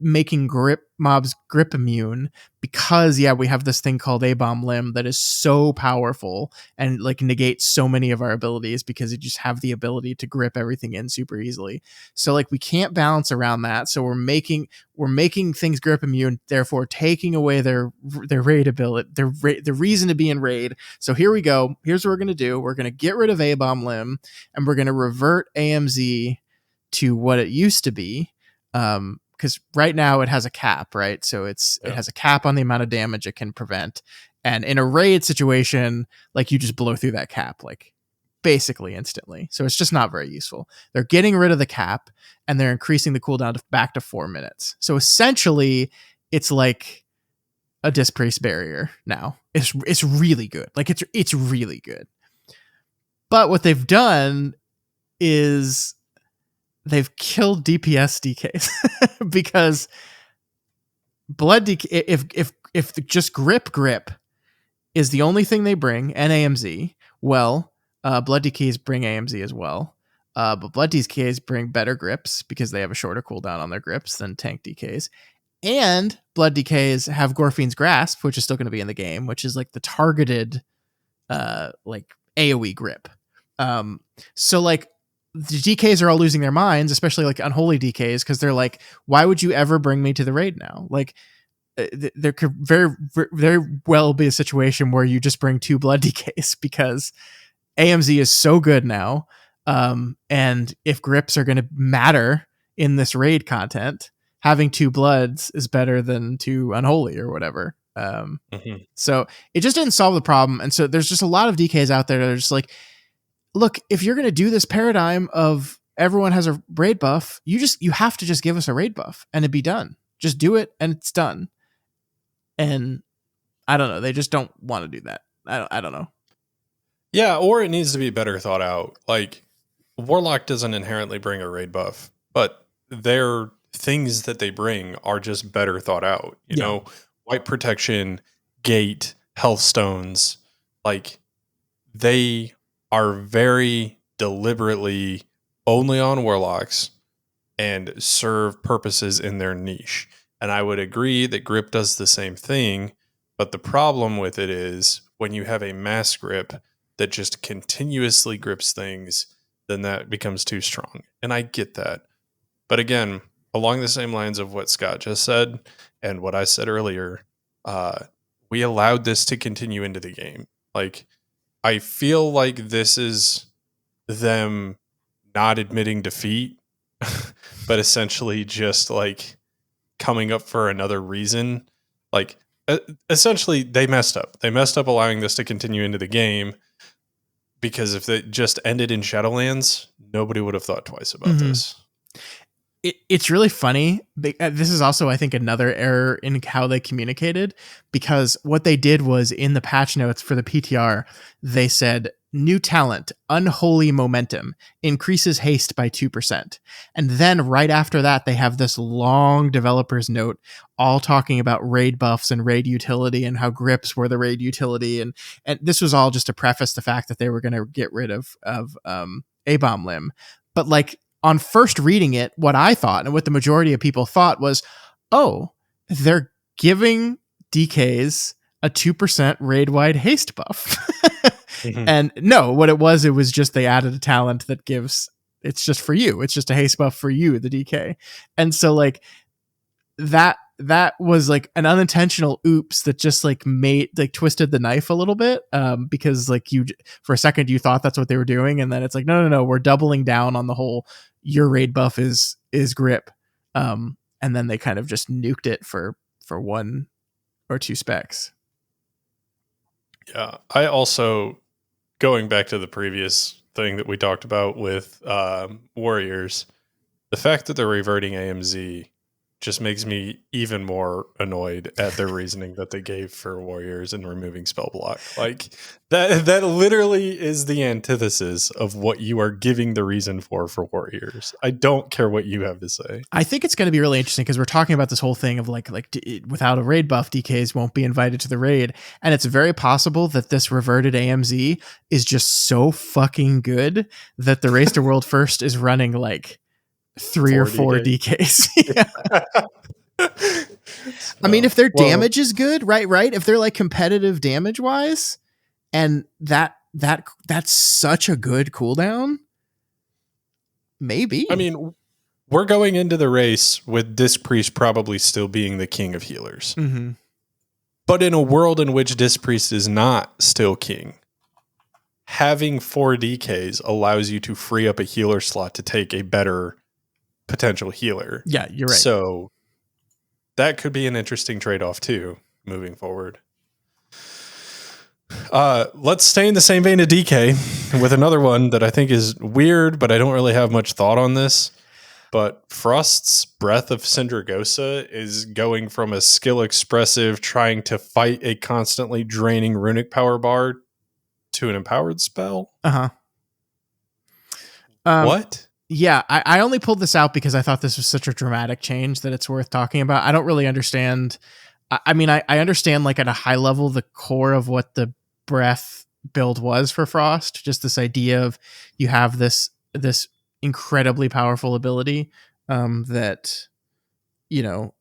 [SPEAKER 2] making grip mobs grip immune because we have this thing called A-bomb limb that is so powerful and like negates so many of our abilities because you just have the ability to grip everything in super easily. So like we can't balance around that. So we're making things grip immune, therefore taking away their raid ability, the reason to be in raid. So here we go. Here's what we're gonna do. We're gonna get rid of A-bomb limb and we're gonna revert AMZ to what it used to be. Because right now it has a cap, right? So it has a cap on the amount of damage it can prevent. And in a raid situation, like you just blow through that cap, like basically instantly. So it's just not very useful. They're getting rid of the cap and they're increasing the cooldown back to 4 minutes. So essentially it's like a dispriest barrier now. It's really good. Like it's really good. But what they've done is they've killed DPS DKs because blood DK, if just grip is the only thing they bring and AMZ, well, blood DKs bring AMZ as well. But blood DKs bring better grips because they have a shorter cooldown on their grips than tank DKs. And blood DKs have Gorfine's Grasp, which is still going to be in the game, which is like the targeted like AoE grip. So like the DKs are all losing their minds, especially like unholy DKs, because they're like, why would you ever bring me to the raid now? Like there could very well be a situation where you just bring 2 blood DKs because AMZ is so good now. And if grips are going to matter in this raid content, having 2 bloods is better than 2 unholy or whatever. So it just didn't solve the problem. And so there's just a lot of DKs out there that are just like, look, if you're going to do this paradigm of everyone has a raid buff, you have to just give us a raid buff and it'd be done. Just do it and it's done. And I don't know. They just don't want to do that. I don't know.
[SPEAKER 1] Yeah, or it needs to be better thought out. Like, Warlock doesn't inherently bring a raid buff, but their things that they bring are just better thought out. You know, white protection, gate, health stones, like they are very deliberately only on Warlocks and serve purposes in their niche. And I would agree that grip does the same thing, but the problem with it is when you have a mass grip that just continuously grips things, then that becomes too strong. And I get that. But again, along the same lines of what Scott just said and what I said earlier, we allowed this to continue into the game. Like, I feel like this is them not admitting defeat, but essentially just like coming up for another reason. Like, essentially, they messed up. They messed up allowing this to continue into the game because if it just ended in Shadowlands, nobody would have thought twice about this.
[SPEAKER 2] It's really funny. This is also, I think, another error in how they communicated, because what they did was in the patch notes for the PTR, they said, new talent, unholy momentum, increases haste by 2%. And then right after that, they have this long developer's note all talking about raid buffs and raid utility and how grips were the raid utility. And this was all just to preface the fact that they were going to get rid of A-bomb limb. But like, on first reading it, what I thought and what the majority of people thought was, oh, they're giving DKs a 2% raid-wide haste buff. And no, what it was just they added a talent that gives, it's just for you. It's just a haste buff for you, the DK. And so like that was like an unintentional oops that just like twisted the knife a little bit, because like you, for a second you thought that's what they were doing, and then it's like no, we're doubling down on the whole your raid buff is grip, and then they kind of just nuked it for 1 or 2 specs.
[SPEAKER 1] Yeah, I also, going back to the previous thing that we talked about with Warriors, the fact that they're reverting AMZ just makes me even more annoyed at their reasoning that they gave for Warriors and removing spell block. Like that literally is the antithesis of what you are giving the reason for Warriors. I don't care what you have to say.
[SPEAKER 2] I think it's going to be really interesting because we're talking about this whole thing of like without a raid buff, DKs won't be invited to the raid. And it's very possible that this reverted AMZ is just so fucking good that the Race to World First is running like 3 or
[SPEAKER 1] Four
[SPEAKER 2] 4
[SPEAKER 1] DK.
[SPEAKER 2] DKs. Yeah. I mean,
[SPEAKER 1] So,
[SPEAKER 2] if their
[SPEAKER 1] well,
[SPEAKER 2] damage is good, right? If they're like competitive damage wise, and that's such a good cooldown,
[SPEAKER 1] I
[SPEAKER 2] maybe.
[SPEAKER 1] mean, we're going into the race with Disc Priest probably still being the king of healers.
[SPEAKER 2] Mm-hmm.
[SPEAKER 1] But in a world in which Disc Priest is not still king, having 4 DKs allows you to free up a healer slot to take a better potential healer.
[SPEAKER 2] Yeah, you're right.
[SPEAKER 1] So that could be an interesting trade-off too, moving forward. Let's stay in the same vein of DK with another one that I think is weird, but I don't really have much thought on this. But Frost's Breath of Syndragosa is going from a skill expressive trying to fight a constantly draining runic power bar to an empowered spell.
[SPEAKER 2] Uh-huh.
[SPEAKER 1] What?
[SPEAKER 2] Yeah, I only pulled this out because I thought this was such a dramatic change that it's worth talking about. I don't really understand. I mean, I understand like at a high level the core of what the breath build was for Frost. Just this idea of you have this incredibly powerful ability that you know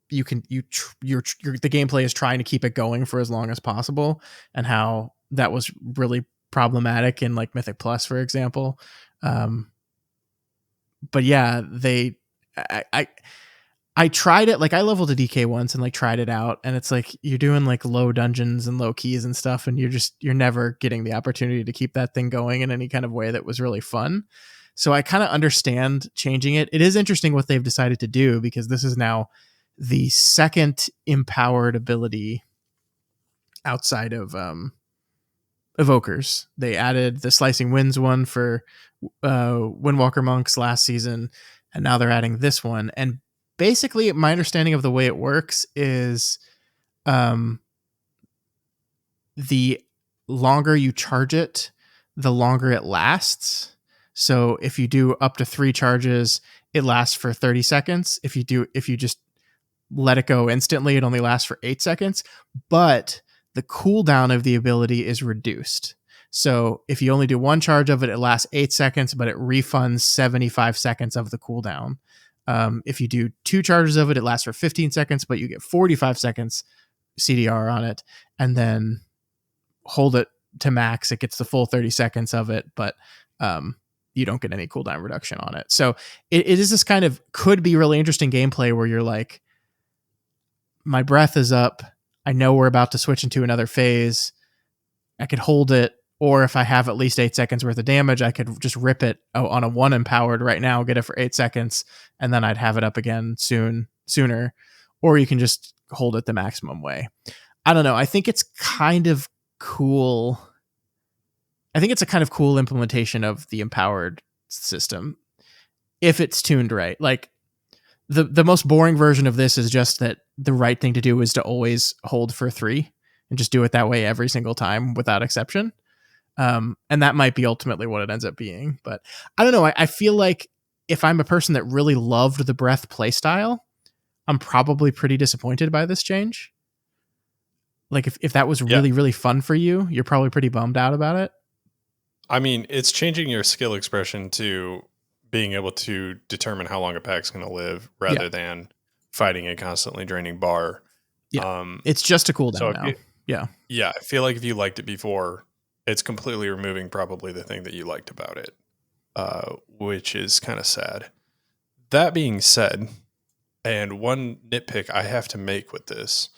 [SPEAKER 2] you can the gameplay is trying to keep it going for as long as possible, and how that was really problematic in like Mythic Plus, for example. But yeah, I tried it. Like I leveled a DK once and like tried it out, and it's like you're doing like low dungeons and low keys and stuff, and you're never getting the opportunity to keep that thing going in any kind of way that was really fun. So I kind of understand changing it. It is interesting what they've decided to do, because this is now the second empowered ability outside of evokers. They added the Slicing Winds one for Windwalker monks last season, and now they're adding this one. And basically, my understanding of the way it works is um, the longer you charge it, the longer it lasts. So if you do up to 3 charges, it lasts for 30 seconds. If you just let it go instantly, it only lasts for 8 seconds. But the cooldown of the ability is reduced. So if you only do 1 charge of it, it lasts 8 seconds, but it refunds 75 seconds of the cooldown. If you do 2 charges of it, it lasts for 15 seconds, but you get 45 seconds CDR on it. And then hold it to max, it gets the full 30 seconds of it, but you don't get any cooldown reduction on it. So it is this kind of could be really interesting gameplay where you're like, my breath is up, I know we're about to switch into another phase, I could hold it, or if I have at least 8 seconds worth of damage, I could just rip it on a 1 empowered right now, get it for 8 seconds, and then I'd have it up again sooner. Or you can just hold it the maximum way. I don't know. I think it's kind of cool. I think it's a kind of cool implementation of the empowered system if it's tuned right. Like the most boring version of this is just that the right thing to do is to always hold for 3 and just do it that way every single time without exception. And that might be ultimately what it ends up being. But I don't know. I feel like if I'm a person that really loved the breath playstyle, I'm probably pretty disappointed by this change. Like if that was
[SPEAKER 1] Yeah.
[SPEAKER 2] really, really fun for you, you're probably pretty bummed out about it.
[SPEAKER 1] I mean, it's changing your skill expression to being able to determine how long a pack's going to live rather
[SPEAKER 2] Yeah.
[SPEAKER 1] than fighting a constantly draining bar.
[SPEAKER 2] Yeah. It's just a
[SPEAKER 1] So
[SPEAKER 2] cooldown now. Yeah.
[SPEAKER 1] yeah, I feel like if you liked it before, it's completely removing probably the thing that you liked about it, which is kind of sad. That being said, and one nitpick I have to make with this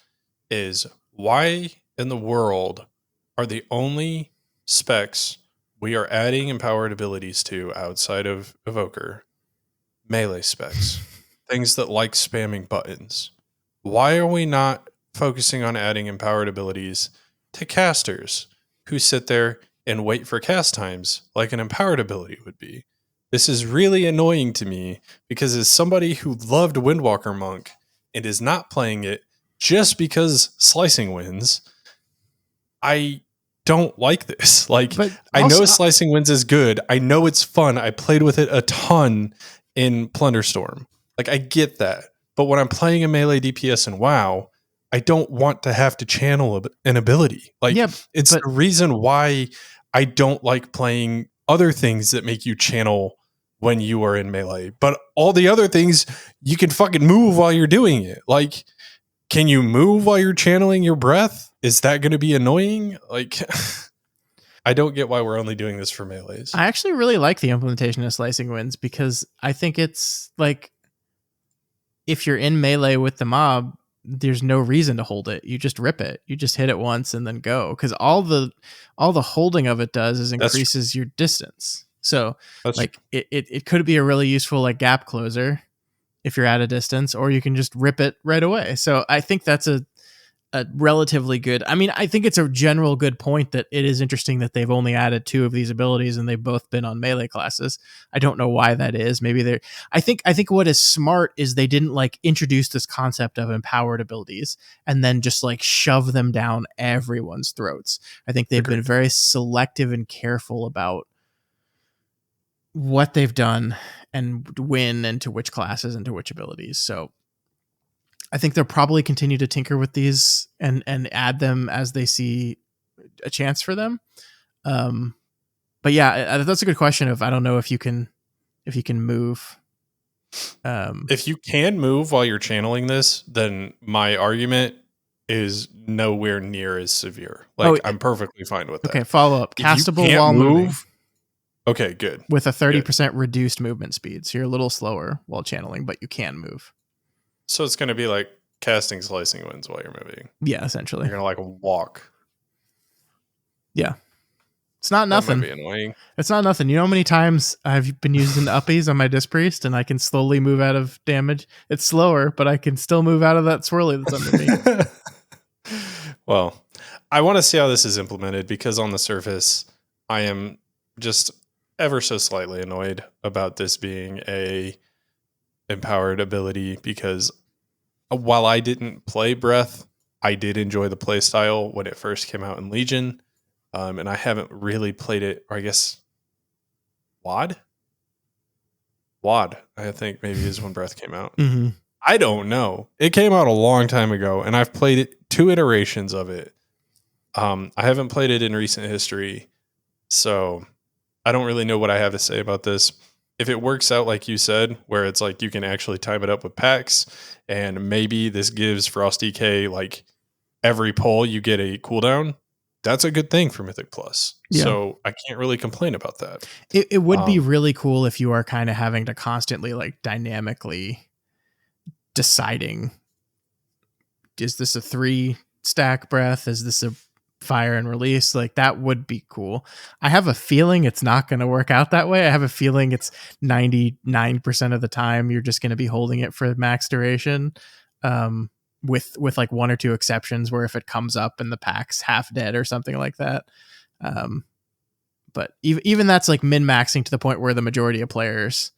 [SPEAKER 1] is why in the world are the only specs we are adding empowered abilities to outside of Evoker melee specs, things that like spamming buttons? Why are we not focusing on adding empowered abilities to casters who sit there and wait for cast times like an empowered ability would be? This is really annoying to me because as somebody who loved Windwalker Monk and is not playing it just because slicing wins, I don't like this. Like,
[SPEAKER 2] But
[SPEAKER 1] I know
[SPEAKER 2] also,
[SPEAKER 1] slicing wins is good. I know it's fun. I played with it a ton in Plunderstorm. Like, I get that. But when I'm playing a melee DPS in WoW, I don't want to have to channel an ability. Like,
[SPEAKER 2] yeah,
[SPEAKER 1] it's
[SPEAKER 2] but
[SPEAKER 1] the reason why I don't like playing other things that make you channel when you are in melee. But all the other things, you can fucking move while you're doing it. Like, can you move while you're channeling your breath? Is that going to be annoying? Like, I don't get why we're only doing this for melees.
[SPEAKER 2] I actually really like the implementation of slicing winds because I think it's like if you're in melee with the mob, there's no reason to hold it. You just rip it. You just hit it once and then go. Because all the holding of it does is
[SPEAKER 1] That's
[SPEAKER 2] increases your distance. So
[SPEAKER 1] that's
[SPEAKER 2] like it could be a really useful like gap closer if you're at a distance, or you can just rip it right away. So I think that's a relatively good. I mean, I think it's a general good point that it is interesting that they've only added 2 of these abilities and they've both been on melee classes. I don't know why that is. Maybe they're. I think what is smart is they didn't like introduce this concept of empowered abilities and then just like shove them down everyone's throats. I think they've been very selective and careful about what they've done and when and to which classes and to which abilities. So I think they'll probably continue to tinker with these and add them as they see a chance for them. Um, but yeah, that's a good question. Of I don't know if you can move.
[SPEAKER 1] If you can move while you're channeling this, then my argument is nowhere near as severe.
[SPEAKER 2] Oh,
[SPEAKER 1] Like, I'm perfectly fine with that.
[SPEAKER 2] okay. Follow up:
[SPEAKER 1] If you
[SPEAKER 2] castable
[SPEAKER 1] can't
[SPEAKER 2] while moving
[SPEAKER 1] move, okay, good.
[SPEAKER 2] with a 30% reduced movement speed. So you're a little slower while channeling, but you can move.
[SPEAKER 1] So it's going to be like casting slicing winds while you're moving.
[SPEAKER 2] Yeah, essentially.
[SPEAKER 1] You're going to like walk.
[SPEAKER 2] Yeah, it's not
[SPEAKER 1] That might
[SPEAKER 2] nothing.
[SPEAKER 1] be annoying.
[SPEAKER 2] It's not nothing. You know how many times I've been using uppies on my Disc Priest and I can slowly move out of damage? It's slower, but I can still move out of that swirly that's under me.
[SPEAKER 1] Well, I want to see how this is implemented because on the surface, I am just ever so slightly annoyed about this being a empowered ability because while I didn't play Breath, I did enjoy the playstyle when it first came out in Legion. And I haven't really played it, or I guess WAD? WAD, I think maybe is when Breath came out.
[SPEAKER 2] Mm-hmm.
[SPEAKER 1] I don't know. It came out a long time ago, and I've played it 2 iterations of it. I haven't played it in recent history, so I don't really know what I have to say about this. If it works out like you said, where it's like you can actually time it up with packs, and maybe this gives Frost DK like every pull you get a cooldown, that's a good thing for Mythic Plus.
[SPEAKER 2] Yeah.
[SPEAKER 1] So I can't really complain about that.
[SPEAKER 2] It would be really cool if you are kind of having to constantly like dynamically deciding, is this a 3 stack breath? Is this a fire and release? Like that would be cool. I have a feeling it's not going to work out that way. I have a feeling it's 99% of the time you're just going to be holding it for max duration. With like 1 or 2 exceptions where if it comes up and the pack's half dead or something like that. But even that's like min-maxing to the point where the majority of players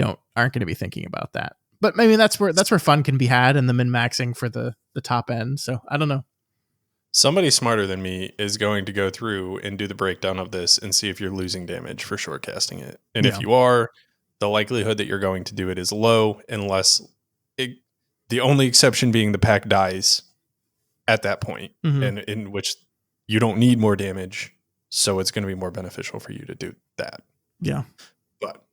[SPEAKER 2] aren't going to be thinking about that. But maybe that's where fun can be had, and the min-maxing for the top end. So I don't know.
[SPEAKER 1] Somebody smarter than me is going to go through and do the breakdown of this and see if you're losing damage for short casting it. And if you are, the likelihood that you're going to do it is low unless the only exception being the pack dies at that point, and in which you don't need more damage. So it's going to be more beneficial for you to do that.
[SPEAKER 2] Yeah.
[SPEAKER 1] But,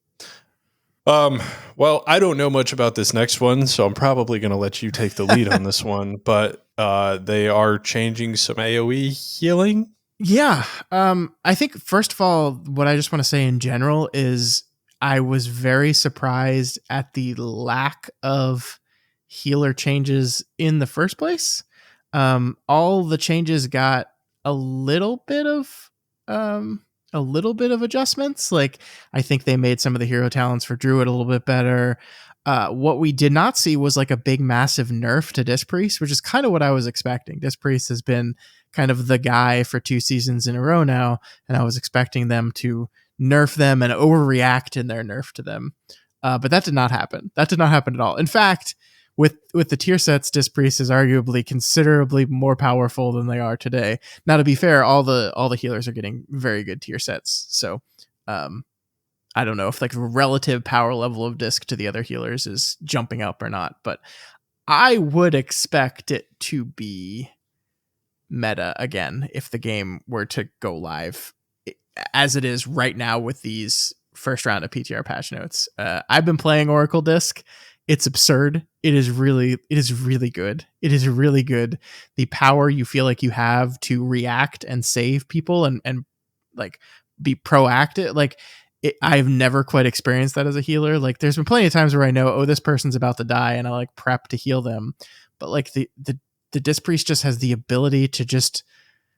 [SPEAKER 1] well, I don't know much about this next one, so I'm probably going to let you take the lead on this one. But they are changing some AoE healing.
[SPEAKER 2] Yeah. I think first of all, what I just want to say in general is I was very surprised at the lack of healer changes in the first place. All the changes got a little bit of adjustments. Like I think they made some of the hero talents for Druid a little bit better. What we did not see was like a big massive nerf to Disc Priest, which is kind of what I was expecting. Disc Priest has been kind of the guy for 2 seasons in a row now, and I was expecting them to nerf them and overreact in their nerf to them. But that did not happen. That did not happen at all. In fact, with the tier sets, Disc Priest is arguably considerably more powerful than they are today. Now, to be fair, all the healers are getting very good tier sets. So, I don't know if like the relative power level of Disc to the other healers is jumping up or not, but I would expect it to be meta again if the game were to go live as it is right now with these first round of PTR patch notes. I've been playing Oracle Disc. It's absurd. It is really good. It is really good. The power you feel like you have to react and save people and like be proactive. Like I've never quite experienced that as a healer. Like there's been plenty of times where I know, oh, this person's about to die, and I like prep to heal them. But like the Disc Priest just has the ability to just,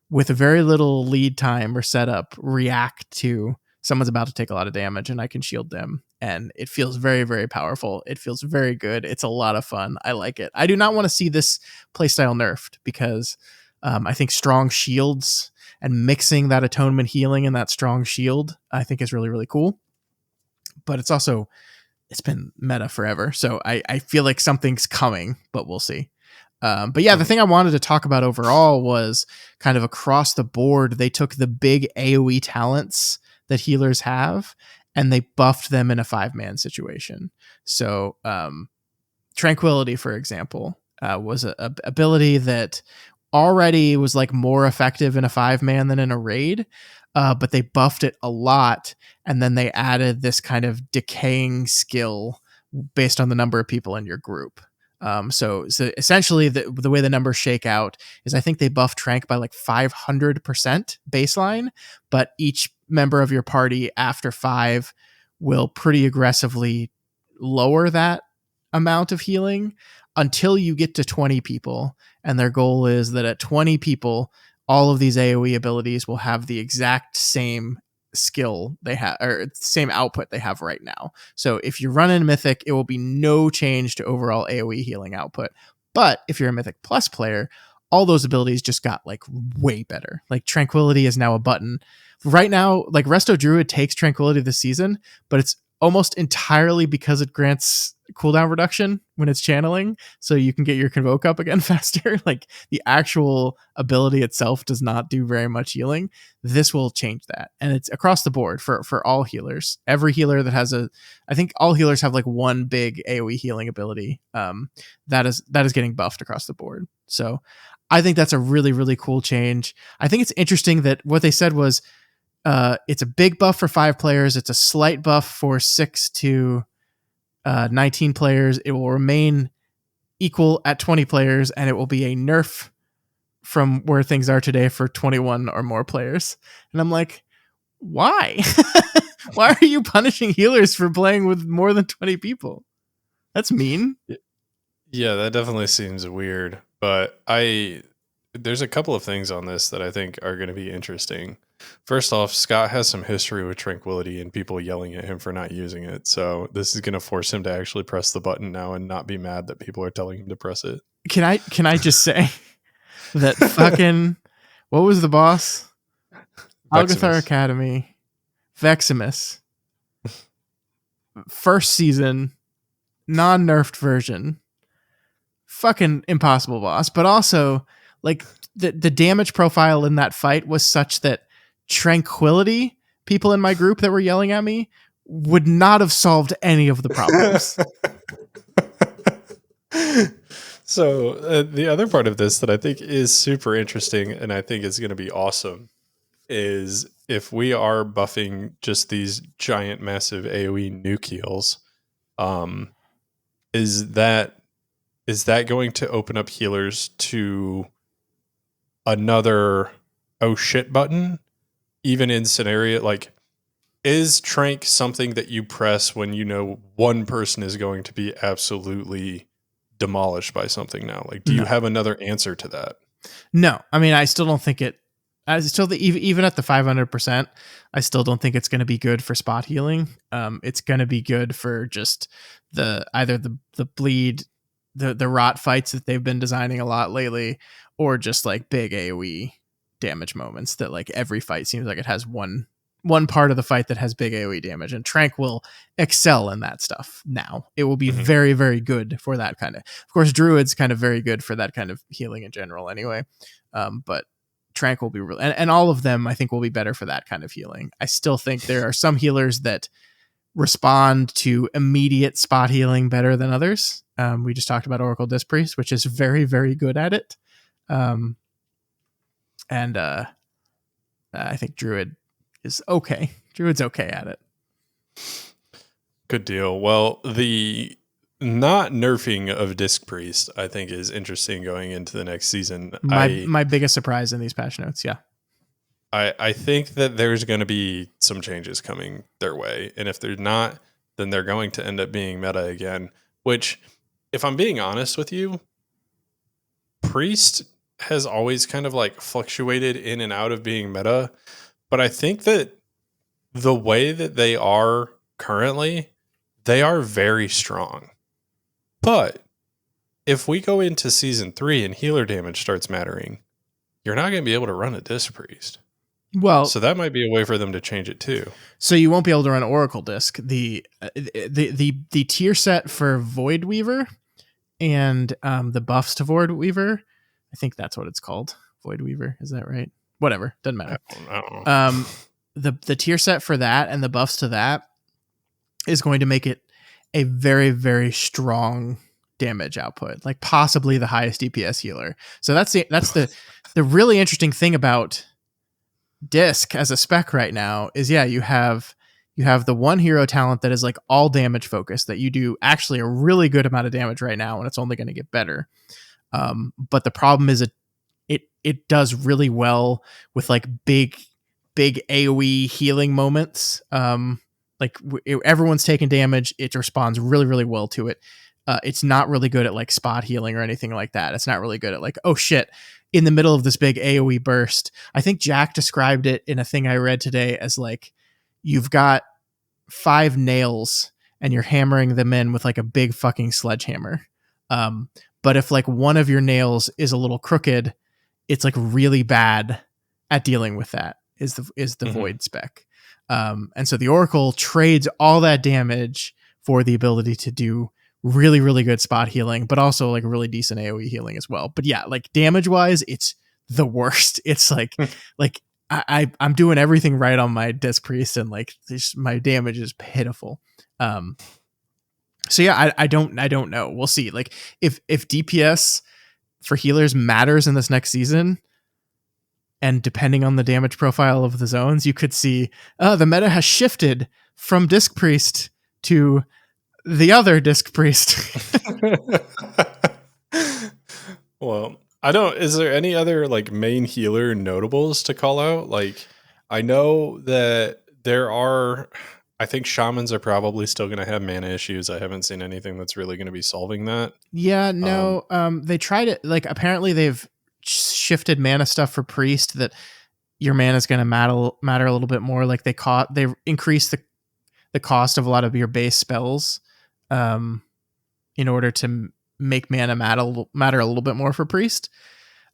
[SPEAKER 2] with very little lead time or setup, react to someone's about to take a lot of damage, and I can shield them. And it feels very, very powerful. It feels very good. It's a lot of fun. I like it. I do not want to see this playstyle nerfed because I think strong shields and mixing that atonement healing and that strong shield, I think is really, really cool. But it's been meta forever. So I feel like something's coming, but we'll see. But yeah, the thing I wanted to talk about overall was kind of across the board. They took the big AoE talents that healers have and they buffed them in a 5-man situation. So Tranquility, for example, was a ability that already was like more effective in a 5-man than in a raid, but they buffed it a lot, and then they added this kind of decaying skill based on the number of people in your group. So essentially, the way the numbers shake out is I think they buffed Trank by like 500% baseline, but each member of your party after 5 will pretty aggressively lower that amount of healing until you get to 20 people. And their goal is that at 20 people, all of these AoE abilities will have the exact same skill they have, or same output they have right now. So if you're running Mythic, it will be no change to overall AoE healing output. But if you're a Mythic Plus player, all those abilities just got like way better. Like Tranquility is now a button. Right now, like Resto Druid takes Tranquility this season, but it's almost entirely because it grants cooldown reduction when it's channeling, so you can get your Convoke up again faster. Like the actual ability itself does not do very much healing. This will change that, and it's across the board for all healers. Every healer that has I think all healers have like one big AoE healing ability. That is getting buffed across the board. So I think that's a really, really cool change. I think it's interesting that what they said was, it's a big buff for 5 players. It's a slight buff for 6 to 19 players. It will remain equal at 20 players, and it will be a nerf from where things are today for 21 or more players. And I'm like, why? Why are you punishing healers for playing with more than 20 people? That's mean.
[SPEAKER 1] Yeah, that definitely seems weird. But there's a couple of things on this that I think are going to be interesting. First off, Scott has some history with Tranquility and people yelling at him for not using it. So this is going to force him to actually press the button now and not be mad that people are telling him to press it.
[SPEAKER 2] Can I just say that fucking, what was the boss? Algathar Academy, Veximus. First season, non-nerfed version. Fucking impossible boss. But also, like, the damage profile in that fight was such that Tranquility, people in my group that were yelling at me, would not have solved any of the problems.
[SPEAKER 1] So the other part of this that I think is super interesting and I think is going to be awesome is if we are buffing just these giant, massive AoE nuke heals, is that going to open up healers to another oh shit button, even in scenario like, is Trank something that you press when you know one person is going to be absolutely demolished by something now? Like, do you have another answer to that?
[SPEAKER 2] No, I mean, I still don't think it. I still even at the 500%, I still don't think it's going to be good for spot healing. It's going to be good for just either the bleed, the rot fights that they've been designing a lot lately, or just like big AoE damage moments that like every fight seems like it has one part of the fight that has big AoE damage, and Trank will excel in that stuff now. It will be very, very good for that kind of course, Druid's kind of very good for that kind of healing in general anyway. But Trank will be real, and all of them I think will be better for that kind of healing. I still think there are some healers that respond to immediate spot healing better than others. We just talked about Oracle Disc Priest, which is very, very good at it. I think Druid is okay. Druid's okay at it.
[SPEAKER 1] Good deal. Well, the not nerfing of Disc Priest, I think, is interesting going into the next season.
[SPEAKER 2] My biggest surprise in these patch notes. Yeah.
[SPEAKER 1] I think that there's going to be some changes coming their way. And if they're not, then they're going to end up being meta again, which, if I'm being honest with you, Priest has always kind of like fluctuated in and out of being meta. But I think that the way that they are currently, they are very strong. But if we go into season 3 and healer damage starts mattering, you're not going to be able to run a Disc Priest.
[SPEAKER 2] Well,
[SPEAKER 1] So that might be a way for them to change it too.
[SPEAKER 2] so you won't be able to run Oracle Disc. The tier set for Void Weaver and the buffs to Void Weaver, I think that's what it's called. Void Weaver, is that right? Whatever, doesn't matter.
[SPEAKER 1] I don't know.
[SPEAKER 2] The tier set for that and the buffs to that is going to make it a very, very strong damage output, like possibly the highest DPS healer. So that's the really interesting thing about Disc as a spec right now is, yeah, you have the one hero talent that is like all damage focused, that you do actually a really good amount of damage right now, and it's only going to get better. But the problem is it does really well with like big AoE healing moments. Everyone's taking damage, it responds really, really well to it. It's not really good at like spot healing or anything like that. It's not really good at like, oh shit, in the middle of this big AoE burst. I think Jack described it in a thing I read today as like, you've got 5 nails and you're hammering them in with like a big fucking sledgehammer. But if like one of your nails is a little crooked, it's like really bad at dealing with that, is the Void spec. And so the Oracle trades all that damage for the ability to do really, really good spot healing, but also like really decent AoE healing as well. But yeah, like damage wise, it's the worst. It's like I'm doing everything right on my Disc Priest, and like my damage is pitiful. So yeah, I don't know. We'll see. Like if DPS for healers matters in this next season, and depending on the damage profile of the zones, you could see the meta has shifted from Disc Priest to the other Disc Priest.
[SPEAKER 1] Well, I don't. Is there any other like main healer notables to call out? Like, I know that there are. I think shamans are probably still going to have mana issues. I haven't seen anything that's really going to be solving that.
[SPEAKER 2] Yeah, no. They tried it. Like apparently they've shifted mana stuff for priest, that your mana is going to matter a little bit more. Like they increased the cost of a lot of your base spells in order to make mana matter a little bit more for priest.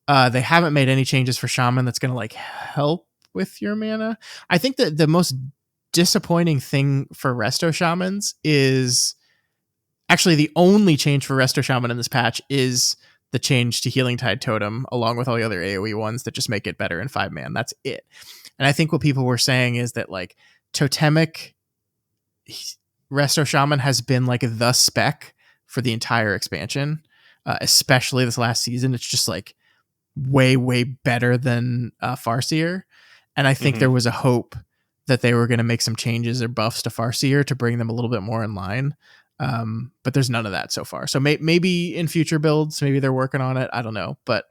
[SPEAKER 2] They haven't made any changes for shaman that's going to like help with your mana. I think that the most disappointing thing for resto shamans is actually the only change for resto shaman in this patch is the change to Healing Tide Totem, along with all the other AoE ones that just make it better in 5-man. That's it. And I think what people were saying is that like totemic resto shaman has been like the spec for the entire expansion, especially this last season. It's just like way, way better than Farseer. And I think there was a hope that they were going to make some changes or buffs to Farseer to bring them a little bit more in line. But there's none of that so far. So maybe in future builds, maybe they're working on it. I don't know. But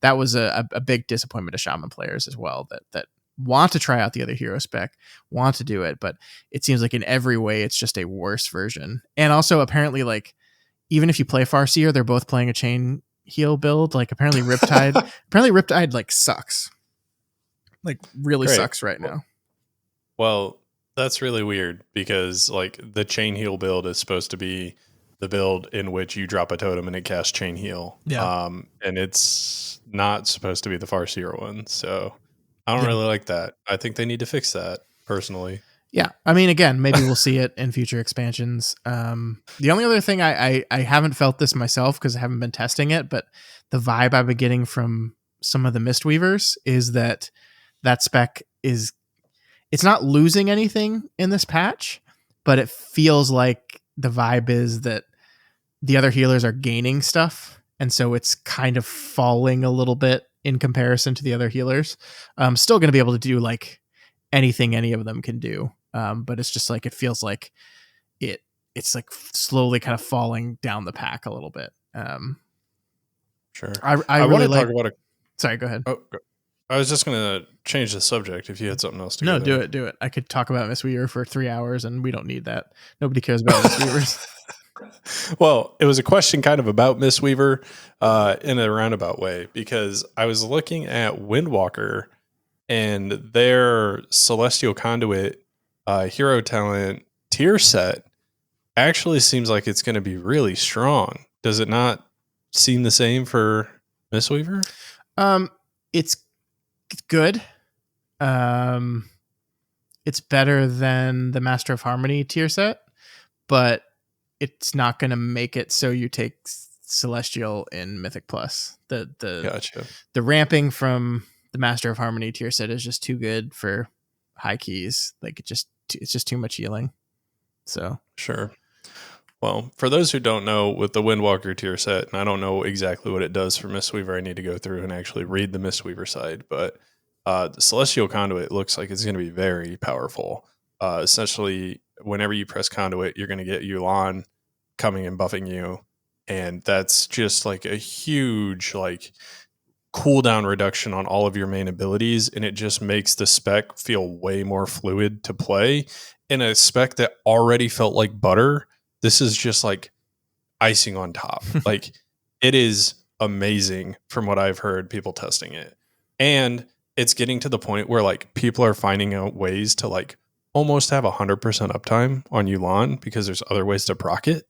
[SPEAKER 2] that was a big disappointment to shaman players as well, that want to try out the other hero spec, want to do it, but it seems like in every way it's just a worse version. And also apparently, like, even if you play Farseer, they're both playing a chain heal build. Like apparently Riptide like sucks. Like really sucks right now.
[SPEAKER 1] Well, that's really weird because like the chain heal build is supposed to be the build in which you drop a totem and it casts chain heal.
[SPEAKER 2] Yeah.
[SPEAKER 1] And it's not supposed to be the Farseer one. So I don't really like that. I think they need to fix that personally.
[SPEAKER 2] Yeah. I mean, again, maybe we'll see it in future expansions. The only other thing I haven't felt this myself because I haven't been testing it, but the vibe I've been getting from some of the Mistweavers is that spec it's not losing anything in this patch, but it feels like the vibe is that the other healers are gaining stuff. And so it's kind of falling a little bit in comparison to the other healers. Still going to be able to do like anything any of them can do. But it's just like, it feels like it it's like slowly kind of falling down the pack a little bit.
[SPEAKER 1] Sure.
[SPEAKER 2] I
[SPEAKER 1] I want
[SPEAKER 2] really
[SPEAKER 1] to talk
[SPEAKER 2] like.
[SPEAKER 1] about a.
[SPEAKER 2] Sorry, go ahead.
[SPEAKER 1] Oh, I was just going to change the subject if you had something else to
[SPEAKER 2] No,
[SPEAKER 1] go
[SPEAKER 2] do
[SPEAKER 1] there.
[SPEAKER 2] it, do it. I could talk about Miss Weaver for 3 hours, and we don't need that. Nobody cares about Miss Weavers.
[SPEAKER 1] Well, it was a question kind of about Miss Weaver in a roundabout way, because I was looking at Windwalker and their Celestial Conduit hero talent tier set actually seems like it's going to be really strong. Does it not seem the same for Miss Weaver?
[SPEAKER 2] It's good. Um, it's better than the Master of Harmony tier set, but it's not going to make it so you take Celestial in Mythic Plus.
[SPEAKER 1] Gotcha.
[SPEAKER 2] The ramping from the Master of Harmony tier set is just too good for high keys. Like it's just too much healing. So
[SPEAKER 1] Sure. Well, for those who don't know, with the Windwalker tier set, and I don't know exactly what it does for Mistweaver, I need to go through and actually read the Mistweaver side, but the Celestial Conduit looks like it's going to be very powerful. Essentially, whenever you press Conduit, you're going to get Yulan coming and buffing you, and that's just like a huge like cooldown reduction on all of your main abilities, and it just makes the spec feel way more fluid to play. In a spec that already felt like butter, this is just like icing on top. Like, it is amazing from what I've heard people testing it. And it's getting to the point where like people are finding out ways to like almost have 100% uptime on Yulan because there's other ways to proc it.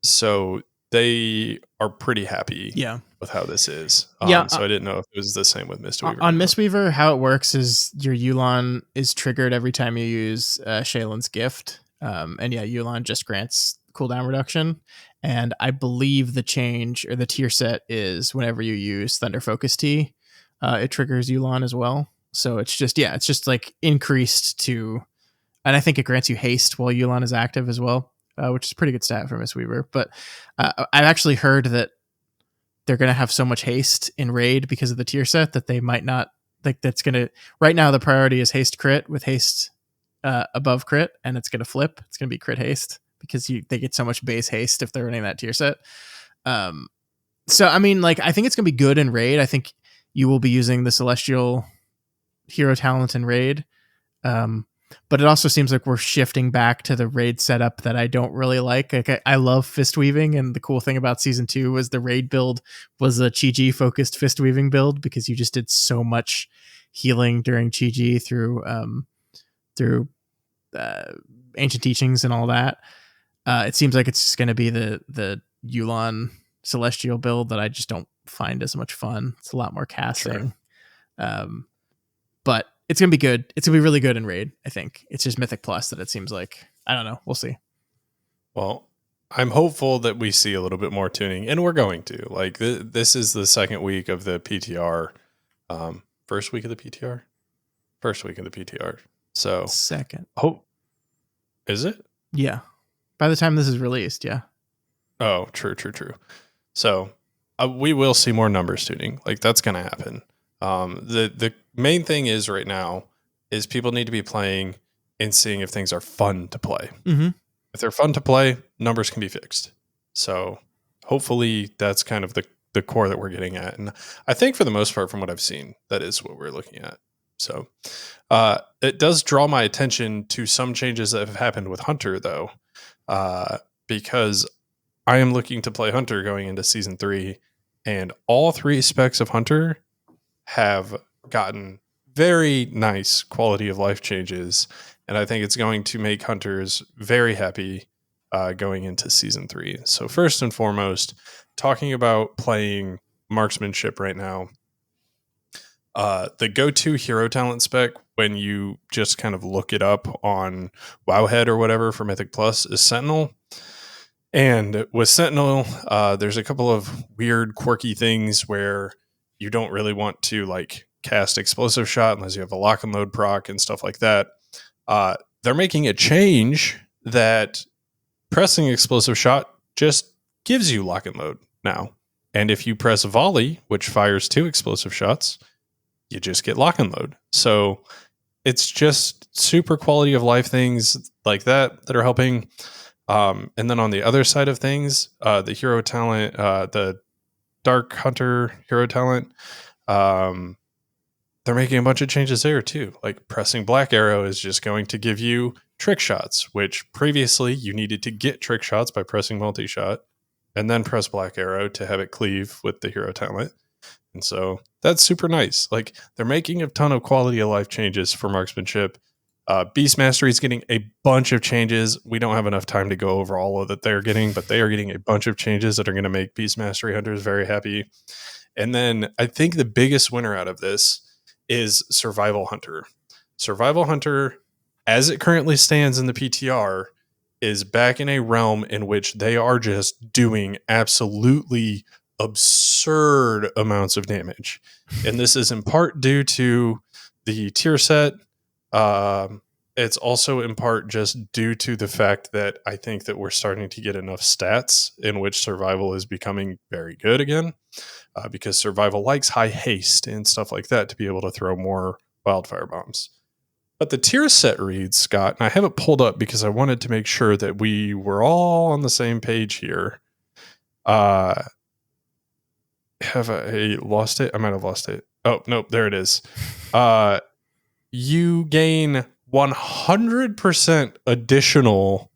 [SPEAKER 1] So they are pretty happy
[SPEAKER 2] yeah,
[SPEAKER 1] with how this is.
[SPEAKER 2] yeah.
[SPEAKER 1] So I didn't know if it was the same with Mistweaver.
[SPEAKER 2] On Mistweaver, how it works is your Yulan is triggered every time you use Shaylin's gift. And yeah, Yulan just grants cooldown reduction. And I believe the change or the tier set is whenever you use Thunder Focus Tea, it triggers Yulan as well. So it's just like increased to, and I think it grants you haste while Yulan is active as well, which is a pretty good stat for Mistweaver. But I've actually heard that they're going to have so much haste in raid because of the tier set that they might not like. That's going to, right now the priority is haste crit with haste above crit, and it's going to flip. It's going to be crit haste because they get so much base haste if they're running that tier set. So I mean, like, I think it's going to be good in raid. I think you will be using the Celestial hero talent in raid. But it also seems like we're shifting back to the raid setup that I don't really like. Like, I love fist weaving, and the cool thing about season 2 was the raid build was a Chi-Ji focused fist weaving build because you just did so much healing during Chi-Ji through ancient teachings and all that. It seems like it's going to be the Yulan Celestial build that I just don't find as much fun. It's a lot more casting. Sure. But it's going to be good. It's going to be really good in raid, I think. It's just Mythic Plus that it seems like. I don't know. We'll see.
[SPEAKER 1] Well, I'm hopeful that we see a little bit more tuning, and we're going to. Like, this is the second week of the PTR. First week of the PTR? First week of the PTR. So
[SPEAKER 2] second.
[SPEAKER 1] Oh, is it?
[SPEAKER 2] Yeah. By the time this is released, yeah.
[SPEAKER 1] Oh, true. So we will see more numbers tuning. Like, that's going to happen. The main thing is right now is people need to be playing and seeing if things are fun to play.
[SPEAKER 2] Mm-hmm.
[SPEAKER 1] If they're fun to play, numbers can be fixed. So hopefully that's kind of the core that we're getting at. And I think for the most part, from what I've seen, that is what we're looking at. So it does draw my attention to some changes that have happened with Hunter, though, because I am looking to play Hunter going into season 3, and all 3 specs of Hunter have gotten very nice quality of life changes, and I think it's going to make hunters very happy going into season 3. So first and foremost, talking about playing marksmanship right now, the go-to hero talent spec when you just kind of look it up on Wowhead or whatever for Mythic Plus is Sentinel. And with Sentinel, there's a couple of weird, quirky things where you don't really want to like cast Explosive Shot unless you have a lock and load proc and stuff like that. They're making a change that pressing Explosive Shot just gives you lock and load now. And if you press Volley, which fires 2 explosive shots, you just get lock and load. So it's just super quality of life things like that are helping. And then on the other side of things, the hero talent, the Dark Hunter hero talent, um, they're making a bunch of changes there too. Like pressing Black Arrow is just going to give you trick shots, which previously you needed to get trick shots by pressing multi shot and then press Black Arrow to have it cleave with the hero talent. And so that's super nice. Like they're making a ton of quality of life changes for marksmanship. Beast Mastery is getting a bunch of changes. We don't have enough time to go over all of that they're getting, but they are getting a bunch of changes that are going to make Beast Mastery hunters very happy. And then I think the biggest winner out of this is Survival Hunter. Survival Hunter, as it currently stands in the PTR, is back in a realm in which they are just doing absolutely absurd amounts of damage. And this is in part due to the tier set. It's also in part just due to the fact that I think that we're starting to get enough stats in which survival is becoming very good again. Because survival likes high haste and stuff like that to be able to throw more wildfire bombs. But the tier set reads, Scott, and I have it pulled up because I wanted to make sure that we were all on the same page here. Have I lost it? I might have lost it. Oh, nope, there it is. You gain 100% additional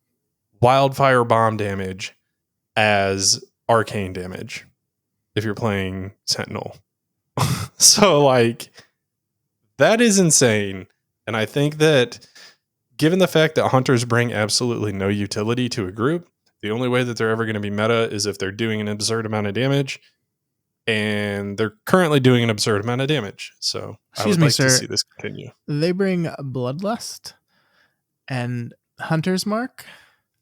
[SPEAKER 1] wildfire bomb damage as arcane damage if you're playing Sentinel. So, like, that is insane. And I think that given the fact that hunters bring absolutely no utility to a group, the only way that they're ever going to be meta is if they're doing an absurd amount of damage. And they're currently doing an absurd amount of damage. So I would like to see this continue.
[SPEAKER 2] They bring Bloodlust and Hunter's Mark.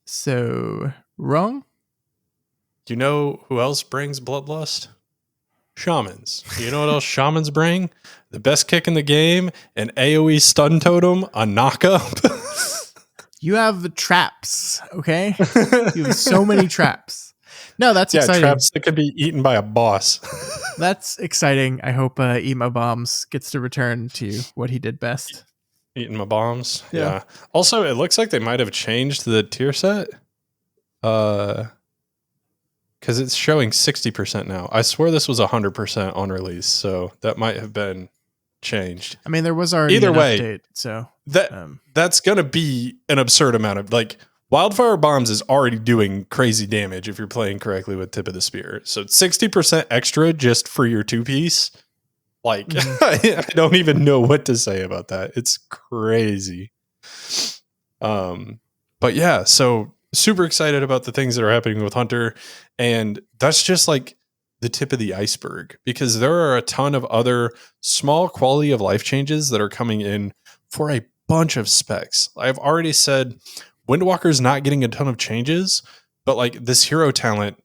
[SPEAKER 2] So wrong?
[SPEAKER 1] You know who else brings Bloodlust? Shamans. You know what else shamans bring? The best kick in the game, an AoE stun totem, a knockup.
[SPEAKER 2] You have traps, okay? You have so many traps. No, that's exciting.
[SPEAKER 1] Traps that could be eaten by a boss.
[SPEAKER 2] That's exciting. I hope Eat My Bombs gets to return to what he did best.
[SPEAKER 1] Eating my bombs. Yeah. Also, it looks like they might have changed the tier set. Because it's showing 60% now. I swear this was 100% on release, so that might have been changed.
[SPEAKER 2] I mean, there was already an update, so
[SPEAKER 1] that's going to be an absurd amount of, like, Wildfire Bombs is already doing crazy damage if you're playing correctly with Tip of the Spear. So 60% extra just for your two-piece. Like, I don't even know what to say about that. It's crazy. But yeah, so super excited about the things that are happening with Hunter. And that's just like the tip of the iceberg, because there are a ton of other small quality of life changes that are coming in for a bunch of specs. I've already said Windwalker's not getting a ton of changes, but like this hero talent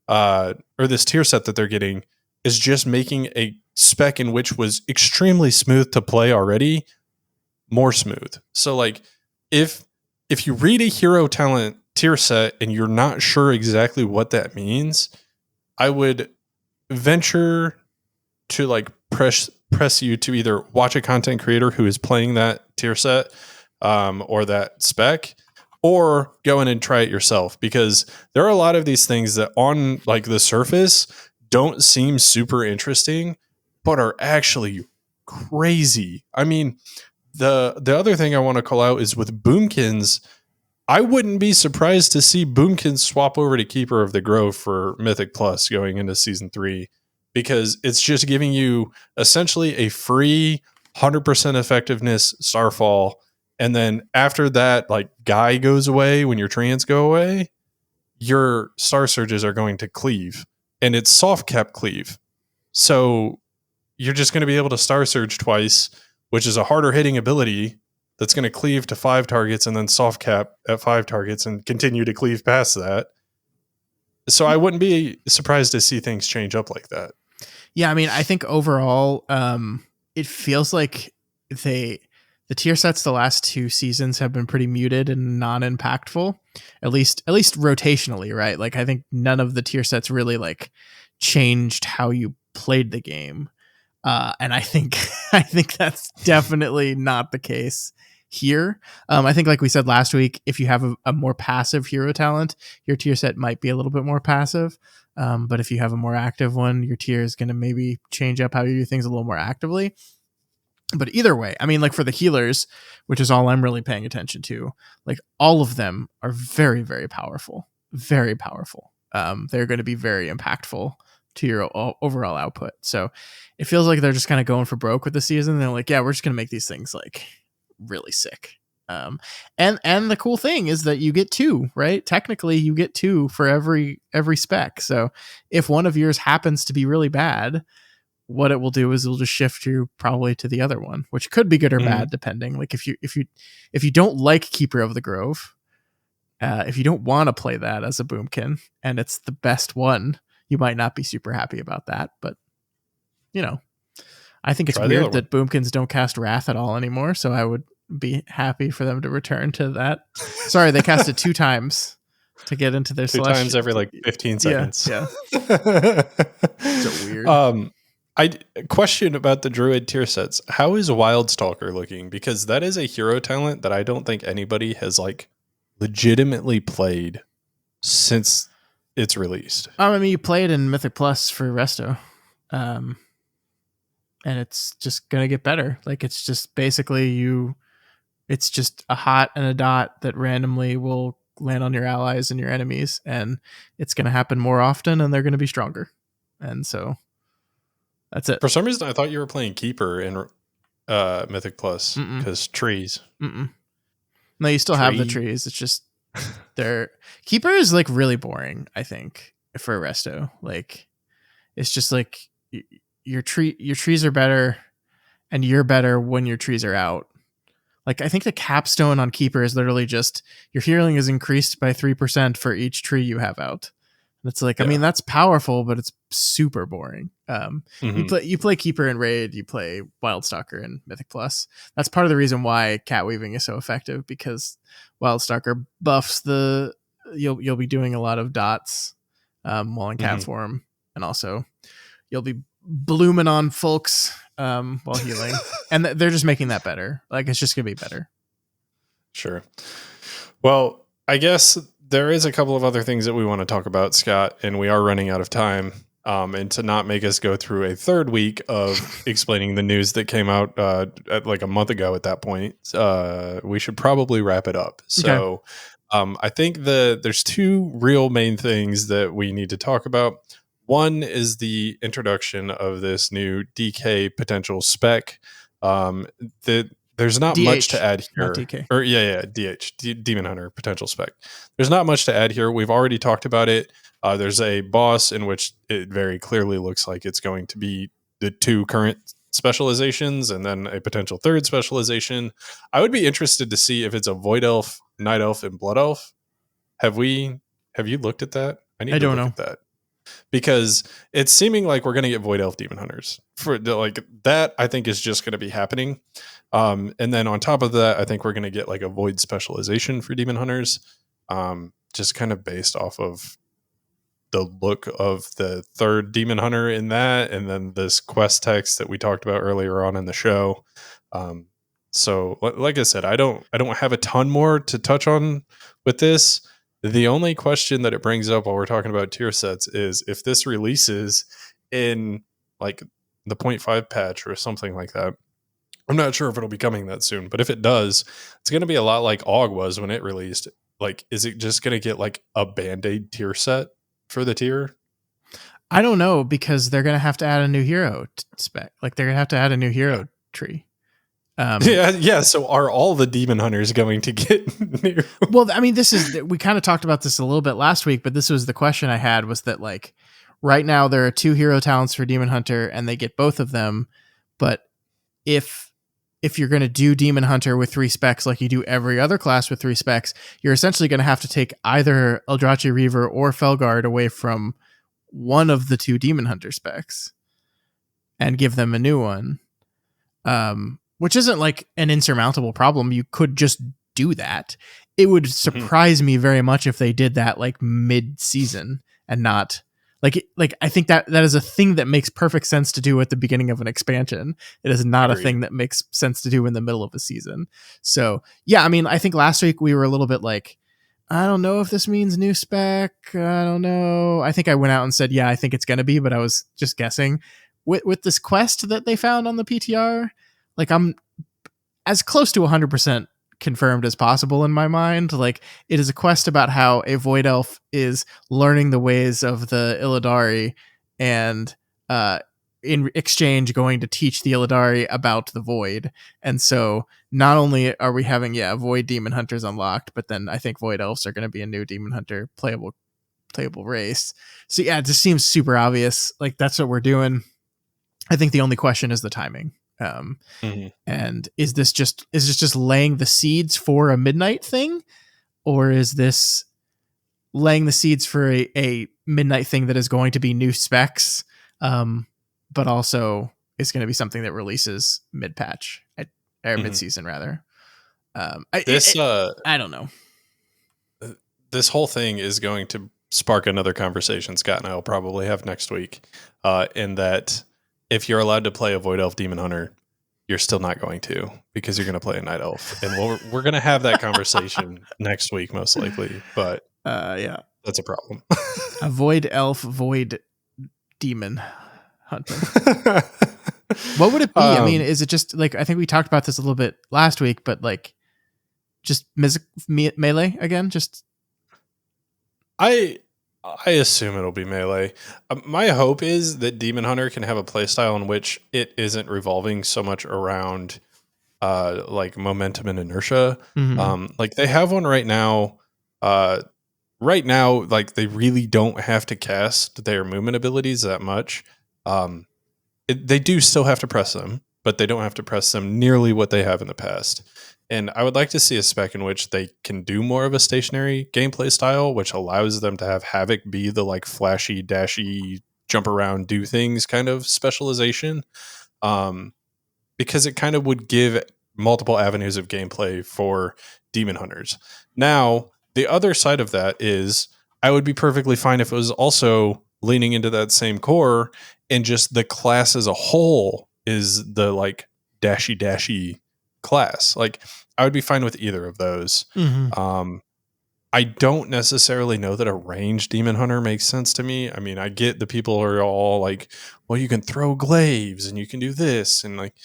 [SPEAKER 1] or this tier set that they're getting is just making a spec in which was extremely smooth to play already more smooth. So like if you read a hero talent tier set and you're not sure exactly what that means, I would venture to like press you to either watch a content creator who is playing that tier set or that spec, or go in and try it yourself, because there are a lot of these things that on like the surface don't seem super interesting, but are actually crazy. I mean, the other thing I want to call out is with Boomkins. I wouldn't be surprised to see Boomkins swap over to Keeper of the Grove for Mythic Plus going into Season 3, because it's just giving you essentially a free 100% effectiveness Starfall. And then after that, like, Guy goes away, when your Treants go away, your Star Surges are going to cleave. And it's soft cap cleave. So you're just going to be able to Star Surge twice, which is a harder hitting ability that's going to cleave to 5 targets and then soft cap at 5 targets and continue to cleave past that. So I wouldn't be surprised to see things change up like that.
[SPEAKER 2] Yeah, I mean, I think overall, it feels like the tier sets the last 2 seasons have been pretty muted and non-impactful, at least rotationally, right? Like, I think none of the tier sets really like changed how you played the game. And I think I think that's definitely not the case here. I think, like we said last week, if you have a more passive hero talent, your tier set might be a little bit more passive. But if you have a more active one, your tier is going to maybe change up how you do things a little more actively. But either way, I mean, like for the healers, which is all I'm really paying attention to, like all of them are very, very powerful, very powerful. They're going to be very impactful to your overall output. So it feels like they're just kind of going for broke with the season. They're like, yeah, we're just going to make these things like really sick. And the cool thing is that you get two, right? Technically, you get two for every spec. So if one of yours happens to be really bad, what it will do is it'll just shift you probably to the other one, which could be good or
[SPEAKER 1] Mhm.
[SPEAKER 2] bad depending. Like if you don't like Keeper of the Grove, if you don't want to play that as a boomkin and it's the best one, you might not be super happy about that. But you know, I think it's
[SPEAKER 1] Try the other
[SPEAKER 2] weird
[SPEAKER 1] one.
[SPEAKER 2] that boomkins don't cast Wrath at all anymore. So I would be happy for them to return to that. Sorry, they cast it 2 times to get into their
[SPEAKER 1] 2 times
[SPEAKER 2] celestial.
[SPEAKER 1] every, like, 15
[SPEAKER 2] Yeah,
[SPEAKER 1] seconds.
[SPEAKER 2] yeah. So weird.
[SPEAKER 1] I question about the druid tier sets. How is Wildstalker looking? Because that is a hero talent that I don't think anybody has, like, legitimately played since it's released.
[SPEAKER 2] I mean, you play it in Mythic Plus for Resto, and it's just gonna get better. Like it's just basically it's just a hot and a dot that randomly will land on your allies and your enemies, and it's gonna happen more often, and they're gonna be stronger, and so that's it.
[SPEAKER 1] For some reason, I thought you were playing Keeper in Mythic Plus
[SPEAKER 2] Mm-mm,
[SPEAKER 1] because trees.
[SPEAKER 2] mm-mm. No, you still have the
[SPEAKER 1] Tree.
[SPEAKER 2] trees. It's just their Keeper is like really boring. I think for Resto, like it's just like your trees are better and you're better when your trees are out. Like I think the capstone on Keeper is literally just your healing is increased by 3% for each tree you have out. And it's like, I mean,
[SPEAKER 1] Yeah.
[SPEAKER 2] that's powerful, but it's super boring.
[SPEAKER 1] Mhm.
[SPEAKER 2] You play Keeper in Raid, you play Wildstalker in Mythic Plus. That's part of the reason why cat weaving is so effective, because Wildstalker buffs the you'll be doing a lot of dots while in cat
[SPEAKER 1] Mhm.
[SPEAKER 2] form, and also you'll be blooming on folks while healing, and they're just making that better. Like it's just gonna be better.
[SPEAKER 1] Sure. Well, I guess there is a couple of other things that we want to talk about, Scott, and we are running out of time. And to not make us go through a third week of explaining the news that came out like a month ago at that point, we should probably wrap it up.
[SPEAKER 2] Okay.
[SPEAKER 1] So I think there's two real main things that we need to talk about. One is the introduction of this new DK potential spec. That there's not much to
[SPEAKER 2] DH,
[SPEAKER 1] add
[SPEAKER 2] not
[SPEAKER 1] here.
[SPEAKER 2] DK.
[SPEAKER 1] Or yeah, DH, Demon Hunter potential spec. There's not much to add here. We've already talked about it. There's a boss in which it very clearly looks like it's going to be the two current specializations and then a potential third specialization. I would be interested to see if it's a Void Elf, Night Elf, and Blood Elf. Have you looked at that? I
[SPEAKER 2] I
[SPEAKER 1] need to
[SPEAKER 2] don't
[SPEAKER 1] look
[SPEAKER 2] know.
[SPEAKER 1] at that because it's seeming like we're going to get Void Elf Demon Hunters for like that. I think is just going to be happening. And then on top of that, I think we're going to get like a Void specialization for Demon Hunters, just kind of based off of the look of the third Demon Hunter in that, and then this quest text that we talked about earlier on in the show. Um, so, like I said, I don't have a ton more to touch on with this. The only question that it brings up while we're talking about tier sets is if this releases in like the 0.5 patch or something like that. I'm not sure if it'll be coming that soon, but if it does, it's going to be a lot like AUG was when it released. Like, is it just going to get like a band aid tier set for the tier?
[SPEAKER 2] I don't know, because they're gonna have to add a new hero spec. Like they're gonna have to add a new
[SPEAKER 1] Yeah.
[SPEAKER 2] hero tree. Um,
[SPEAKER 1] Yeah, yeah. So are all the demon hunters going to get new?
[SPEAKER 2] well, I mean, this is we kind of talked about this a little bit last week, but this was the question I had, was that like right now there are 2 hero talents for Demon Hunter, and they get both of them. But if you're going to do Demon Hunter with 3 specs like you do every other class with 3 specs, you're essentially going to have to take either Eldrachi Reaver or Felguard away from one of the 2 Demon Hunter specs and give them a new one. Which isn't like an insurmountable problem. You could just do that. It would
[SPEAKER 1] Mhm.
[SPEAKER 2] surprise me very much if they did that like mid-season and not Like I think that is a thing that makes perfect sense to do at the beginning of an expansion. It is not a
[SPEAKER 1] Agreed.
[SPEAKER 2] thing that makes sense to do in the middle of a season. So yeah, I mean, I think last week we were a little bit like, I don't know if this means new spec. I don't know. I think I went out and said, yeah, I think it's going to be, but I was just guessing. With this quest that they found on the PTR, like I'm as close to 100% confirmed as possible in my mind. Like, it is a quest about how a void elf is learning the ways of the Illidari and in exchange going to teach the Illidari about the void. And so not only are we having void demon hunters unlocked, but then I think void elves are going to be a new demon hunter playable race. So yeah, it just seems super obvious. Like, that's what we're doing. I think the only question is the timing.
[SPEAKER 1] Mm-hmm.
[SPEAKER 2] And is this just laying the seeds for a midnight thing, or is this laying the seeds for a midnight thing that is going to be new specs, but also is going to be something that releases mid patch or mid season rather?
[SPEAKER 1] This
[SPEAKER 2] I don't know.
[SPEAKER 1] this whole thing is going to spark another conversation Scott and I will probably have next week. In that, if you're allowed to play a void elf demon hunter, you're still not going to, because you're going to play a night elf, and we're going to have that conversation next week most likely. But
[SPEAKER 2] Yeah,
[SPEAKER 1] that's a problem.
[SPEAKER 2] a void elf void demon hunter. What would it be? I mean, is it just like, I think we talked about this a little bit last week, but like just melee again? Just
[SPEAKER 1] I assume it'll be melee. My hope is that Demon Hunter can have a playstyle in which it isn't revolving so much around like momentum and inertia. Like they have one right now. Right now, like they really don't have to cast their movement abilities that much. They do still have to press them, but they don't have to press them nearly what they have in the past. And I would like to see a spec in which they can do more of a stationary gameplay style, which allows them to have Havoc be the like flashy, dashy, jump around, do things kind of specialization. Because it kind of would give multiple avenues of gameplay for demon hunters. Now, the other side of that is I would be perfectly fine if it was also leaning into that same core, and just the class as a whole is the like dashy class. Like I would be fine with either of those. I don't necessarily know that a ranged demon hunter makes sense to me. I mean, I get the people are all like, well, you can throw glaives and you can do this, and like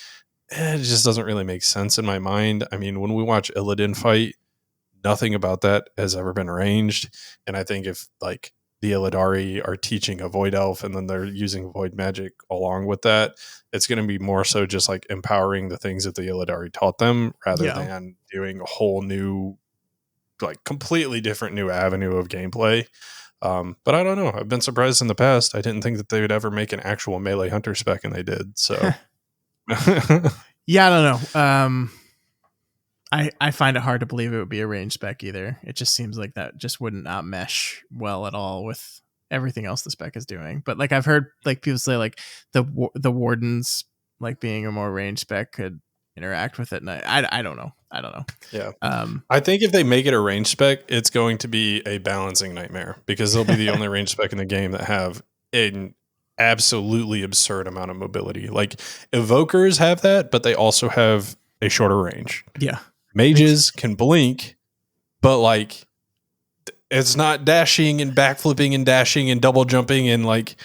[SPEAKER 1] it just doesn't really make sense in my mind. I mean, when we watch Illidan fight, nothing about that has ever been arranged. And I think if like the Illidari are teaching a void elf and then they're using void magic along with that, it's going to be more so just like empowering the things that the Illidari taught them rather than doing a whole new, like completely different new avenue of gameplay. But I don't know. I've been surprised in the past. I didn't think that they would ever make an actual melee hunter spec, and they did. So
[SPEAKER 2] yeah, I don't know. I find it hard to believe it would be a range spec either. It just seems like that just would not mesh well at all with everything else the spec is doing. But like I've heard like people say like the wardens like being a more range spec could interact with it, and I don't know.
[SPEAKER 1] Yeah. I think if they make it a range spec, it's going to be a balancing nightmare, because they'll be the only range spec in the game that have an absolutely absurd amount of mobility. Like evokers have that, but they also have a shorter range.
[SPEAKER 2] Yeah.
[SPEAKER 1] Mages can blink, but like it's not dashing and backflipping and dashing and double jumping, and like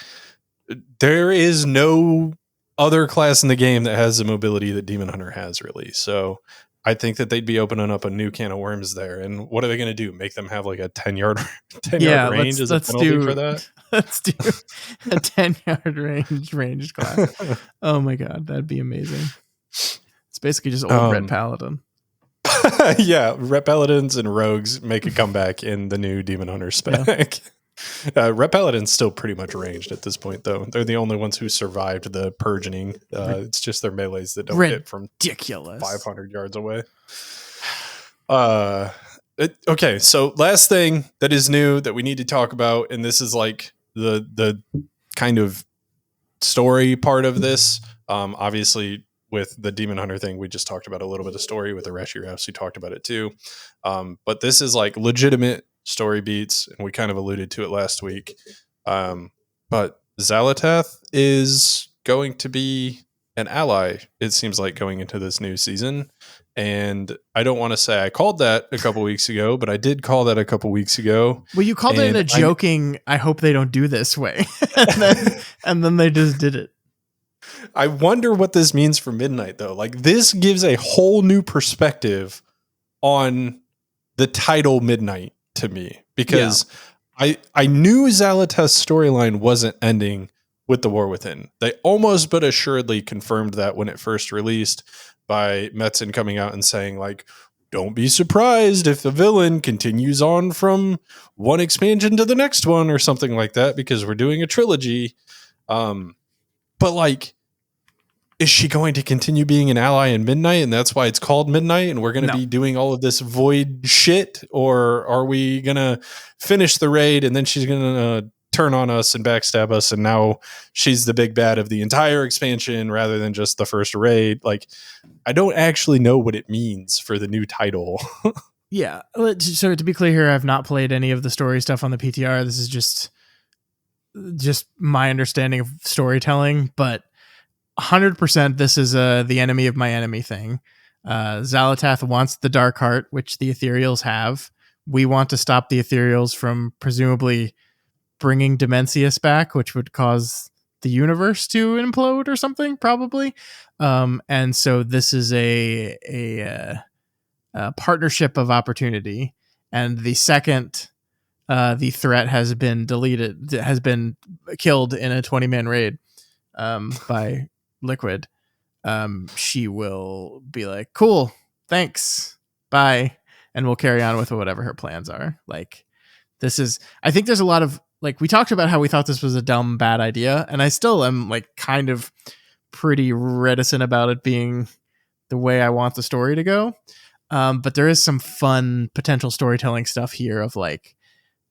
[SPEAKER 1] there is no other class in the game that has the mobility that Demon Hunter has, really. So I think that they'd be opening up a new can of worms there. And what are they going to do? Make them have like a 10-yard 10-yard range as a penalty for that?
[SPEAKER 2] Let's do a 10-yard ranged class. Oh my god, that'd be amazing. It's basically just old Red Paladin.
[SPEAKER 1] Yeah, Ret Paladins and Rogues make a comeback in the new Demon Hunter spec. Yeah. Ret Paladin's still pretty much ranged at this point, though. They're the only ones who survived the purging. It's just their melees that don't hit from
[SPEAKER 2] ridiculous
[SPEAKER 1] 500 yards away. Okay, so last thing that is new that we need to talk about, and this is like the kind of story part of this. Obviously, with the Demon Hunter thing, we just talked about a little bit of story. With the Reshiras, we talked about it too. But this is like legitimate story beats, and we kind of alluded to it last week. But but Zalatath is going to be an ally, it seems like, going into this new season. And I don't want to say I called that a couple weeks ago, but I did call that a couple weeks ago.
[SPEAKER 2] Well, you called it in
[SPEAKER 1] And
[SPEAKER 2] a joking, I hope they don't do this way. and then they just did it.
[SPEAKER 1] I wonder what this means for Midnight, though. Like, this gives a whole new perspective on the title Midnight to me, because I knew Zalatath's storyline wasn't ending with the War Within. They almost but assuredly confirmed that when it first released, by Metzen coming out and saying, like, don't be surprised if the villain continues on from one expansion to the next one or something like that, because we're doing a trilogy. But like, is she going to continue being an ally in Midnight, and that's why it's called Midnight, and we're going to
[SPEAKER 2] No.
[SPEAKER 1] be doing all of this void shit? Or are we going to finish the raid and then she's going to turn on us and backstab us, and now she's the big bad of the entire expansion rather than just the first raid? Like, I don't actually know what it means for the new title.
[SPEAKER 2] Yeah. So to be clear here, I've not played any of the story stuff on the PTR. This is just my understanding of storytelling, but 100% this is the enemy of my enemy thing. Zalatath wants the Dark Heart, which the Ethereals have. We want to stop the Ethereals from presumably bringing Dimensius back, which would cause the universe to implode or something, probably. And so this is a partnership of opportunity. And the second the threat has been killed in a 20-man raid by Liquid, she will be like, cool, thanks, bye, and we'll carry on with whatever her plans are. Like, I think there's a lot of, like, we talked about how we thought this was a dumb, bad idea, and I still am, like, kind of pretty reticent about it being the way I want the story to go. But there is some fun potential storytelling stuff here of, like,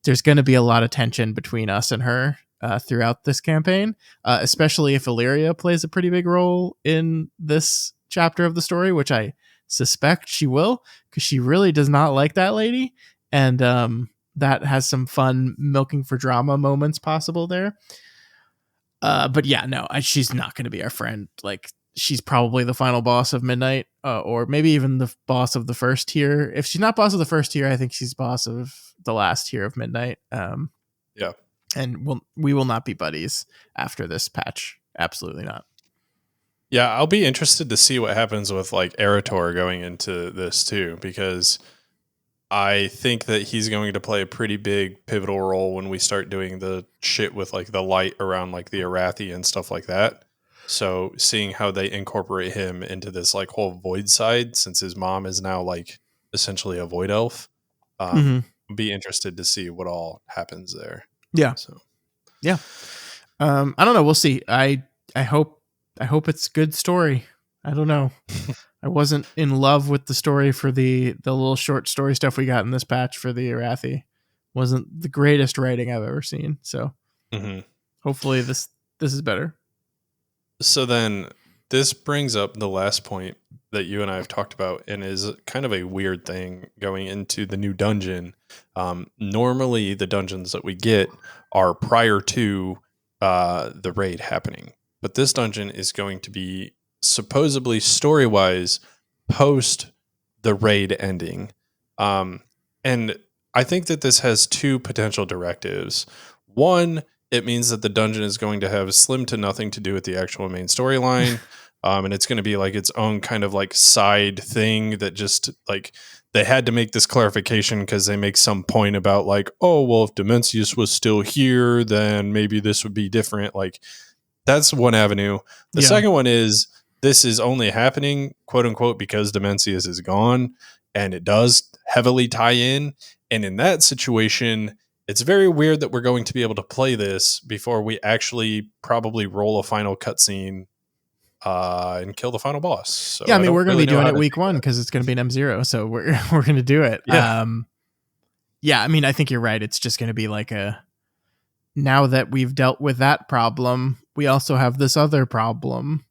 [SPEAKER 2] there's going to be a lot of tension between us and her throughout this campaign, especially if Illyria plays a pretty big role in this chapter of the story, which I suspect she will, because she really does not like that lady. And that has some fun milking for drama moments possible there. But yeah, no, she's not going to be our friend. Like, she's probably the final boss of Midnight, or maybe even the boss of the first tier. If she's not boss of the first tier, I think she's boss of the last tier of Midnight.
[SPEAKER 1] Yeah.
[SPEAKER 2] And we will not be buddies after this patch. Absolutely not.
[SPEAKER 1] Yeah, I'll be interested to see what happens with, like, Erator going into this too, because I think that he's going to play a pretty big pivotal role when we start doing the shit with, like, the light around, like, the Arathi and stuff like that. So seeing how they incorporate him into this, like, whole void side, since his mom is now, like, essentially a void elf, be interested to see what all happens there.
[SPEAKER 2] Yeah.
[SPEAKER 1] So
[SPEAKER 2] yeah. I don't know. We'll see. I hope it's good story. I don't know. I wasn't in love with the story for the little short story stuff we got in this patch for the Arathi. Wasn't the greatest writing I've ever seen. So hopefully this is better.
[SPEAKER 1] So then this brings up the last point that you and I have talked about, and is kind of a weird thing going into the new dungeon. Normally the dungeons that we get are prior to the raid happening, but this dungeon is going to be supposedly story-wise post the raid ending. And I think that this has two potential directives. One, it means that the dungeon is going to have slim to nothing to do with the actual main storyline. And it's going to be like its own kind of like side thing that just, like, they had to make this clarification because they make some point about, like, oh, well, if Dimensius was still here, then maybe this would be different. Like, that's one avenue. The second one is this is only happening, quote unquote, because Dimensius is gone, and it does heavily tie in. And in that situation, it's very weird that we're going to be able to play this before we actually probably roll a final cutscene and kill the final boss. So
[SPEAKER 2] yeah, I mean, we're going to be doing it week
[SPEAKER 1] take
[SPEAKER 2] one because it's going to be an M0, so we're going to do it.
[SPEAKER 1] Yeah.
[SPEAKER 2] Yeah, I mean, I think you're right. It's just going to be like now that we've dealt with that problem, we also have this other problem.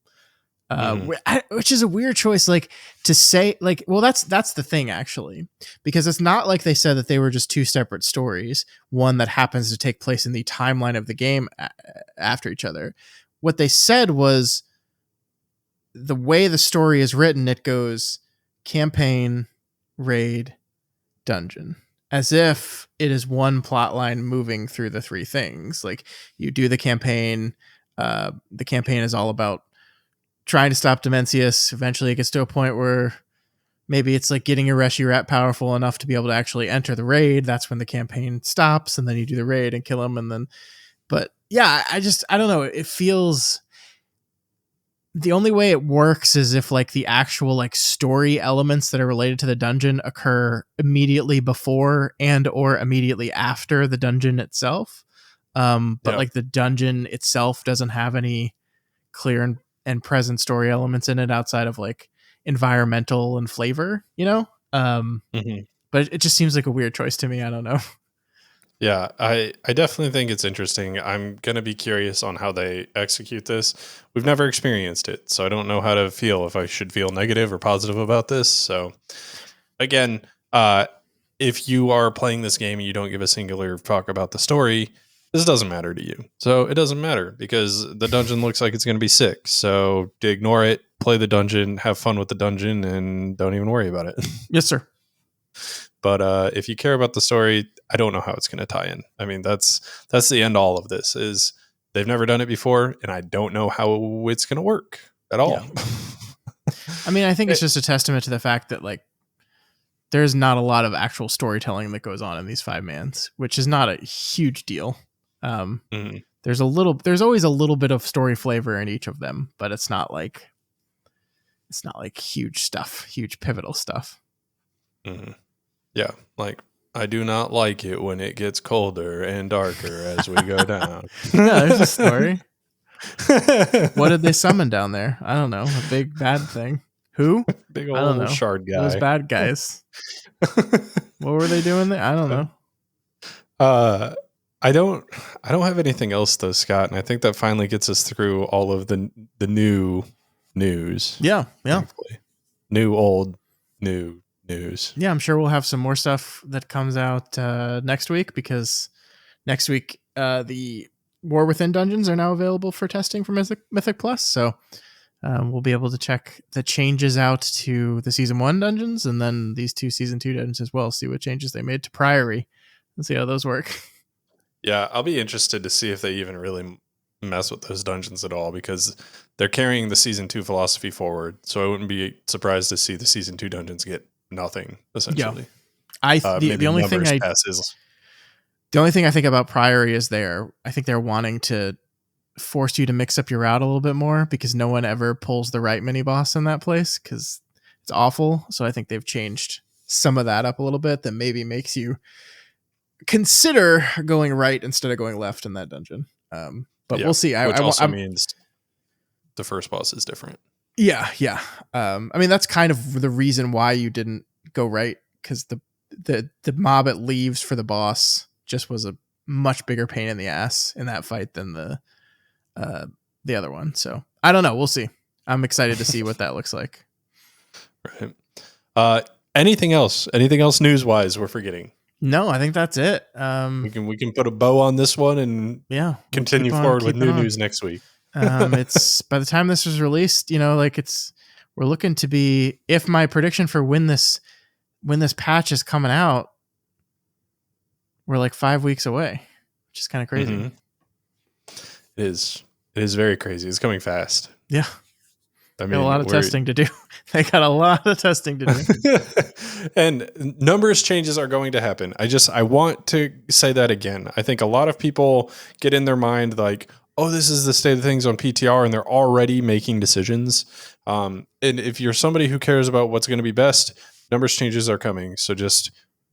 [SPEAKER 1] Mhm.
[SPEAKER 2] which is a weird choice. Like to say, like, well, that's the thing actually, because it's not like they said that they were just two separate stories, one that happens to take place in the timeline of the game after each other. What they said was the way the story is written, it goes campaign, raid, dungeon, as if it is one plot line moving through the three things. Like you do the campaign, the campaign is all about trying to stop Demencius. Eventually, it gets to a point where maybe it's like getting your Reshi rat powerful enough to be able to actually enter the raid. That's when the campaign stops, and then you do the raid and kill him, and then. But yeah, I don't know. It feels the only way it works is if like the actual like story elements that are related to the dungeon occur immediately before and or immediately after the dungeon itself. But
[SPEAKER 1] Yeah.
[SPEAKER 2] like the dungeon itself doesn't have any clear and present story elements in it outside of like environmental and flavor, you know?
[SPEAKER 1] Mhm.
[SPEAKER 2] But it just seems like a weird choice to me. I don't know.
[SPEAKER 1] Yeah, I definitely think it's interesting. I'm gonna be curious on how they execute this. We've never experienced it, so I don't know how to feel, if I should feel negative or positive about this. So again, if you are playing this game and you don't give a singular fuck about the story, this doesn't matter to you. So it doesn't matter because the dungeon looks like it's gonna be sick. So ignore it, play the dungeon, have fun with the dungeon, and don't even worry about it.
[SPEAKER 2] Yes, sir.
[SPEAKER 1] But if you care about the story, I don't know how it's going to tie in. I mean, that's the end all of this. Is they've never done it before, and I don't know how it's going to work at
[SPEAKER 2] Yeah.
[SPEAKER 1] all.
[SPEAKER 2] I mean, I think it's
[SPEAKER 1] It-
[SPEAKER 2] just a testament to the fact that like there's not a lot of actual storytelling that goes on in these five mans, which is not a huge deal. Um,
[SPEAKER 1] mhm,
[SPEAKER 2] there's always a little bit of story flavor in each of them, but it's not like huge stuff, huge pivotal stuff.
[SPEAKER 1] mhm. Yeah, like I do not like it when it gets colder and darker as we go down.
[SPEAKER 2] Yeah, there's a story. What did they summon down there? I don't know. A big bad thing. Who?
[SPEAKER 1] Big
[SPEAKER 2] I don't
[SPEAKER 1] old
[SPEAKER 2] know.
[SPEAKER 1] shard
[SPEAKER 2] Those
[SPEAKER 1] guy.
[SPEAKER 2] bad guys. What were they doing there? I don't know.
[SPEAKER 1] Uh, I don't I don't have anything else though, Scott, and I think that finally gets us through all of the new news.
[SPEAKER 2] Yeah, yeah.
[SPEAKER 1] Thankfully, new, old, new news.
[SPEAKER 2] Yeah, I'm sure we'll have some more stuff that comes out next week because next week the War Within dungeons are now available for testing for Mythic Plus. So we'll be able to check the changes out to the Season 1 dungeons and then these two Season 2 dungeons as well. See what changes they made to Priory and see how those work.
[SPEAKER 1] Yeah, I'll be interested to see if they even really mess with those dungeons at all because they're carrying the season 2 philosophy forward. So I wouldn't be surprised to see the season 2 dungeons get nothing
[SPEAKER 2] Yeah.
[SPEAKER 1] essentially.
[SPEAKER 2] The
[SPEAKER 1] Maybe
[SPEAKER 2] only thing
[SPEAKER 1] numbers passes.
[SPEAKER 2] I think about Priory is I think they're wanting to force you to mix up your route a little bit more because no one ever pulls the right mini boss in that place because it's awful. So I think they've changed some of that up a little bit that maybe makes you consider going right instead of going left in that dungeon. But
[SPEAKER 1] Yeah,
[SPEAKER 2] we'll see.
[SPEAKER 1] which also
[SPEAKER 2] I'm
[SPEAKER 1] means the first boss is different.
[SPEAKER 2] yeah, yeah. I mean that's kind of the reason why you didn't go right because the mob it leaves for the boss just was a much bigger pain in the ass in that fight than uh, the other one. So I don't know. We'll see. I'm excited to see what that looks like.
[SPEAKER 1] Right. Uh, anything else? Anything else news wise we're forgetting?
[SPEAKER 2] No, I think that's it.
[SPEAKER 1] We can put a bow on this one and
[SPEAKER 2] Yeah, we'll
[SPEAKER 1] continue
[SPEAKER 2] keep on
[SPEAKER 1] forward with
[SPEAKER 2] keeping
[SPEAKER 1] new
[SPEAKER 2] on.
[SPEAKER 1] news next week.
[SPEAKER 2] It's by the time this was released, like we're looking to be, if my prediction for when this patch is coming out, we're like 5 weeks away, which is kind of crazy.
[SPEAKER 1] Mhm. It is. It is very crazy. It's coming fast.
[SPEAKER 2] Yeah,
[SPEAKER 1] I
[SPEAKER 2] got a
[SPEAKER 1] mean,
[SPEAKER 2] lot of testing to do. They got a lot of testing to do.
[SPEAKER 1] and numbers changes are going to happen. I want to say that again. I think a lot of people get in their mind like, oh, this is the state of things on PTR, and they're already making decisions. And if you're somebody who cares about what's going to be best, numbers changes are coming. So just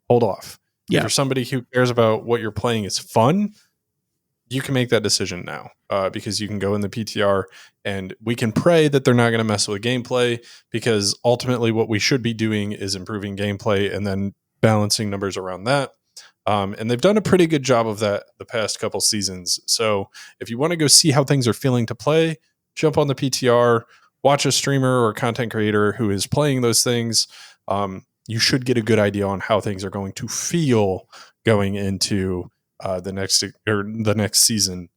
[SPEAKER 1] hold off. If
[SPEAKER 2] Yeah,
[SPEAKER 1] you're somebody who cares about what you're playing is fun, you can make that decision now because you can go in the PTR and we can pray that they're not going to mess with gameplay because ultimately what we should be doing is improving gameplay and then balancing numbers around that. And they've done a pretty good job of that the past couple seasons. So if you want to go see how things are feeling to play, jump on the PTR, watch a streamer or content creator who is playing those things, you should get a good idea on how things are going to feel going into the next season.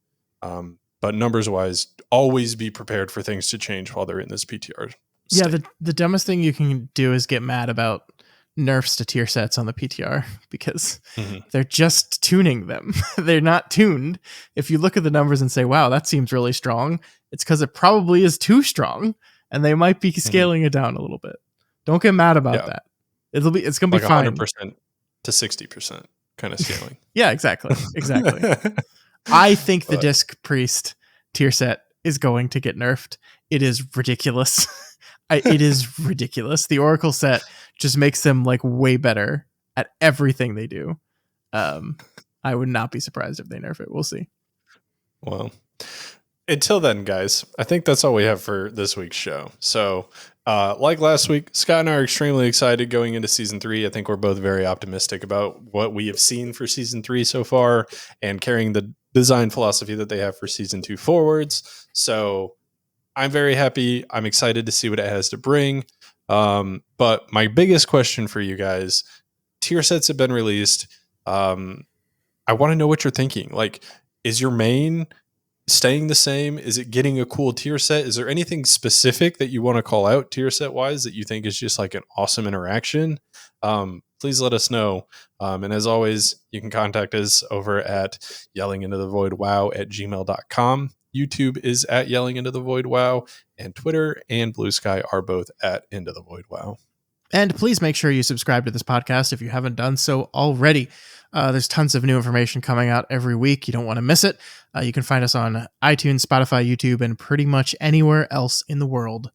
[SPEAKER 1] But numbers wise, always be prepared for things to change while they're in this PTR
[SPEAKER 2] Yeah,
[SPEAKER 1] state.
[SPEAKER 2] the dumbest thing you can do is get mad about nerfs to tier sets on the PTR because they're just tuning them. They're not tuned. If you look at the numbers and say, wow, that seems really strong, it's because it probably is too strong and they might be scaling it down a little bit. Don't get mad about that. It's gonna
[SPEAKER 1] Like
[SPEAKER 2] be fine.
[SPEAKER 1] 100% to 60% kind of scaling.
[SPEAKER 2] Yeah, exactly. I think the Disc Priest tier set is going to get nerfed. It is ridiculous. It is ridiculous. The Oracle set just makes them like way better at everything they do. I would not be surprised if they nerf it. We'll see.
[SPEAKER 1] Well, until then, guys, I think that's all we have for this week's show. So, like last week, Scott and I are extremely excited going into season 3. I think we're both very optimistic about what we have seen for season 3 so far and carrying the design philosophy that they have for season 2 forwards. So I'm very happy. I'm excited to see what it has to bring. But my biggest question for you guys, tier sets have been released. I want to know what you're thinking. Like, is your main staying the same? Is it getting a cool tier set? Is there anything specific that you want to call out tier set wise that you think is just like an awesome interaction? Please let us know. And as always, you can contact us over at yellingintothevoidwow@gmail.com. YouTube is at Yelling Into the Void Wow, and Twitter and Blue Sky are both at Into the Void Wow.
[SPEAKER 2] And please make sure you subscribe to this podcast if you haven't done so already. There's tons of new information coming out every week. You don't want to miss it. You can find us on iTunes, Spotify, YouTube, and pretty much anywhere else in the world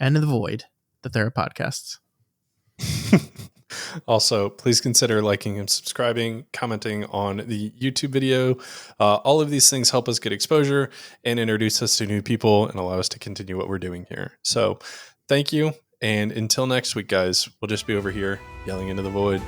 [SPEAKER 2] and in the void that there are podcasts.
[SPEAKER 1] Also, please consider liking and subscribing, commenting on the YouTube video. All of these things help us get exposure and introduce us to new people and allow us to continue what we're doing here. So thank you. And until next week, guys, we'll just be over here yelling into the void.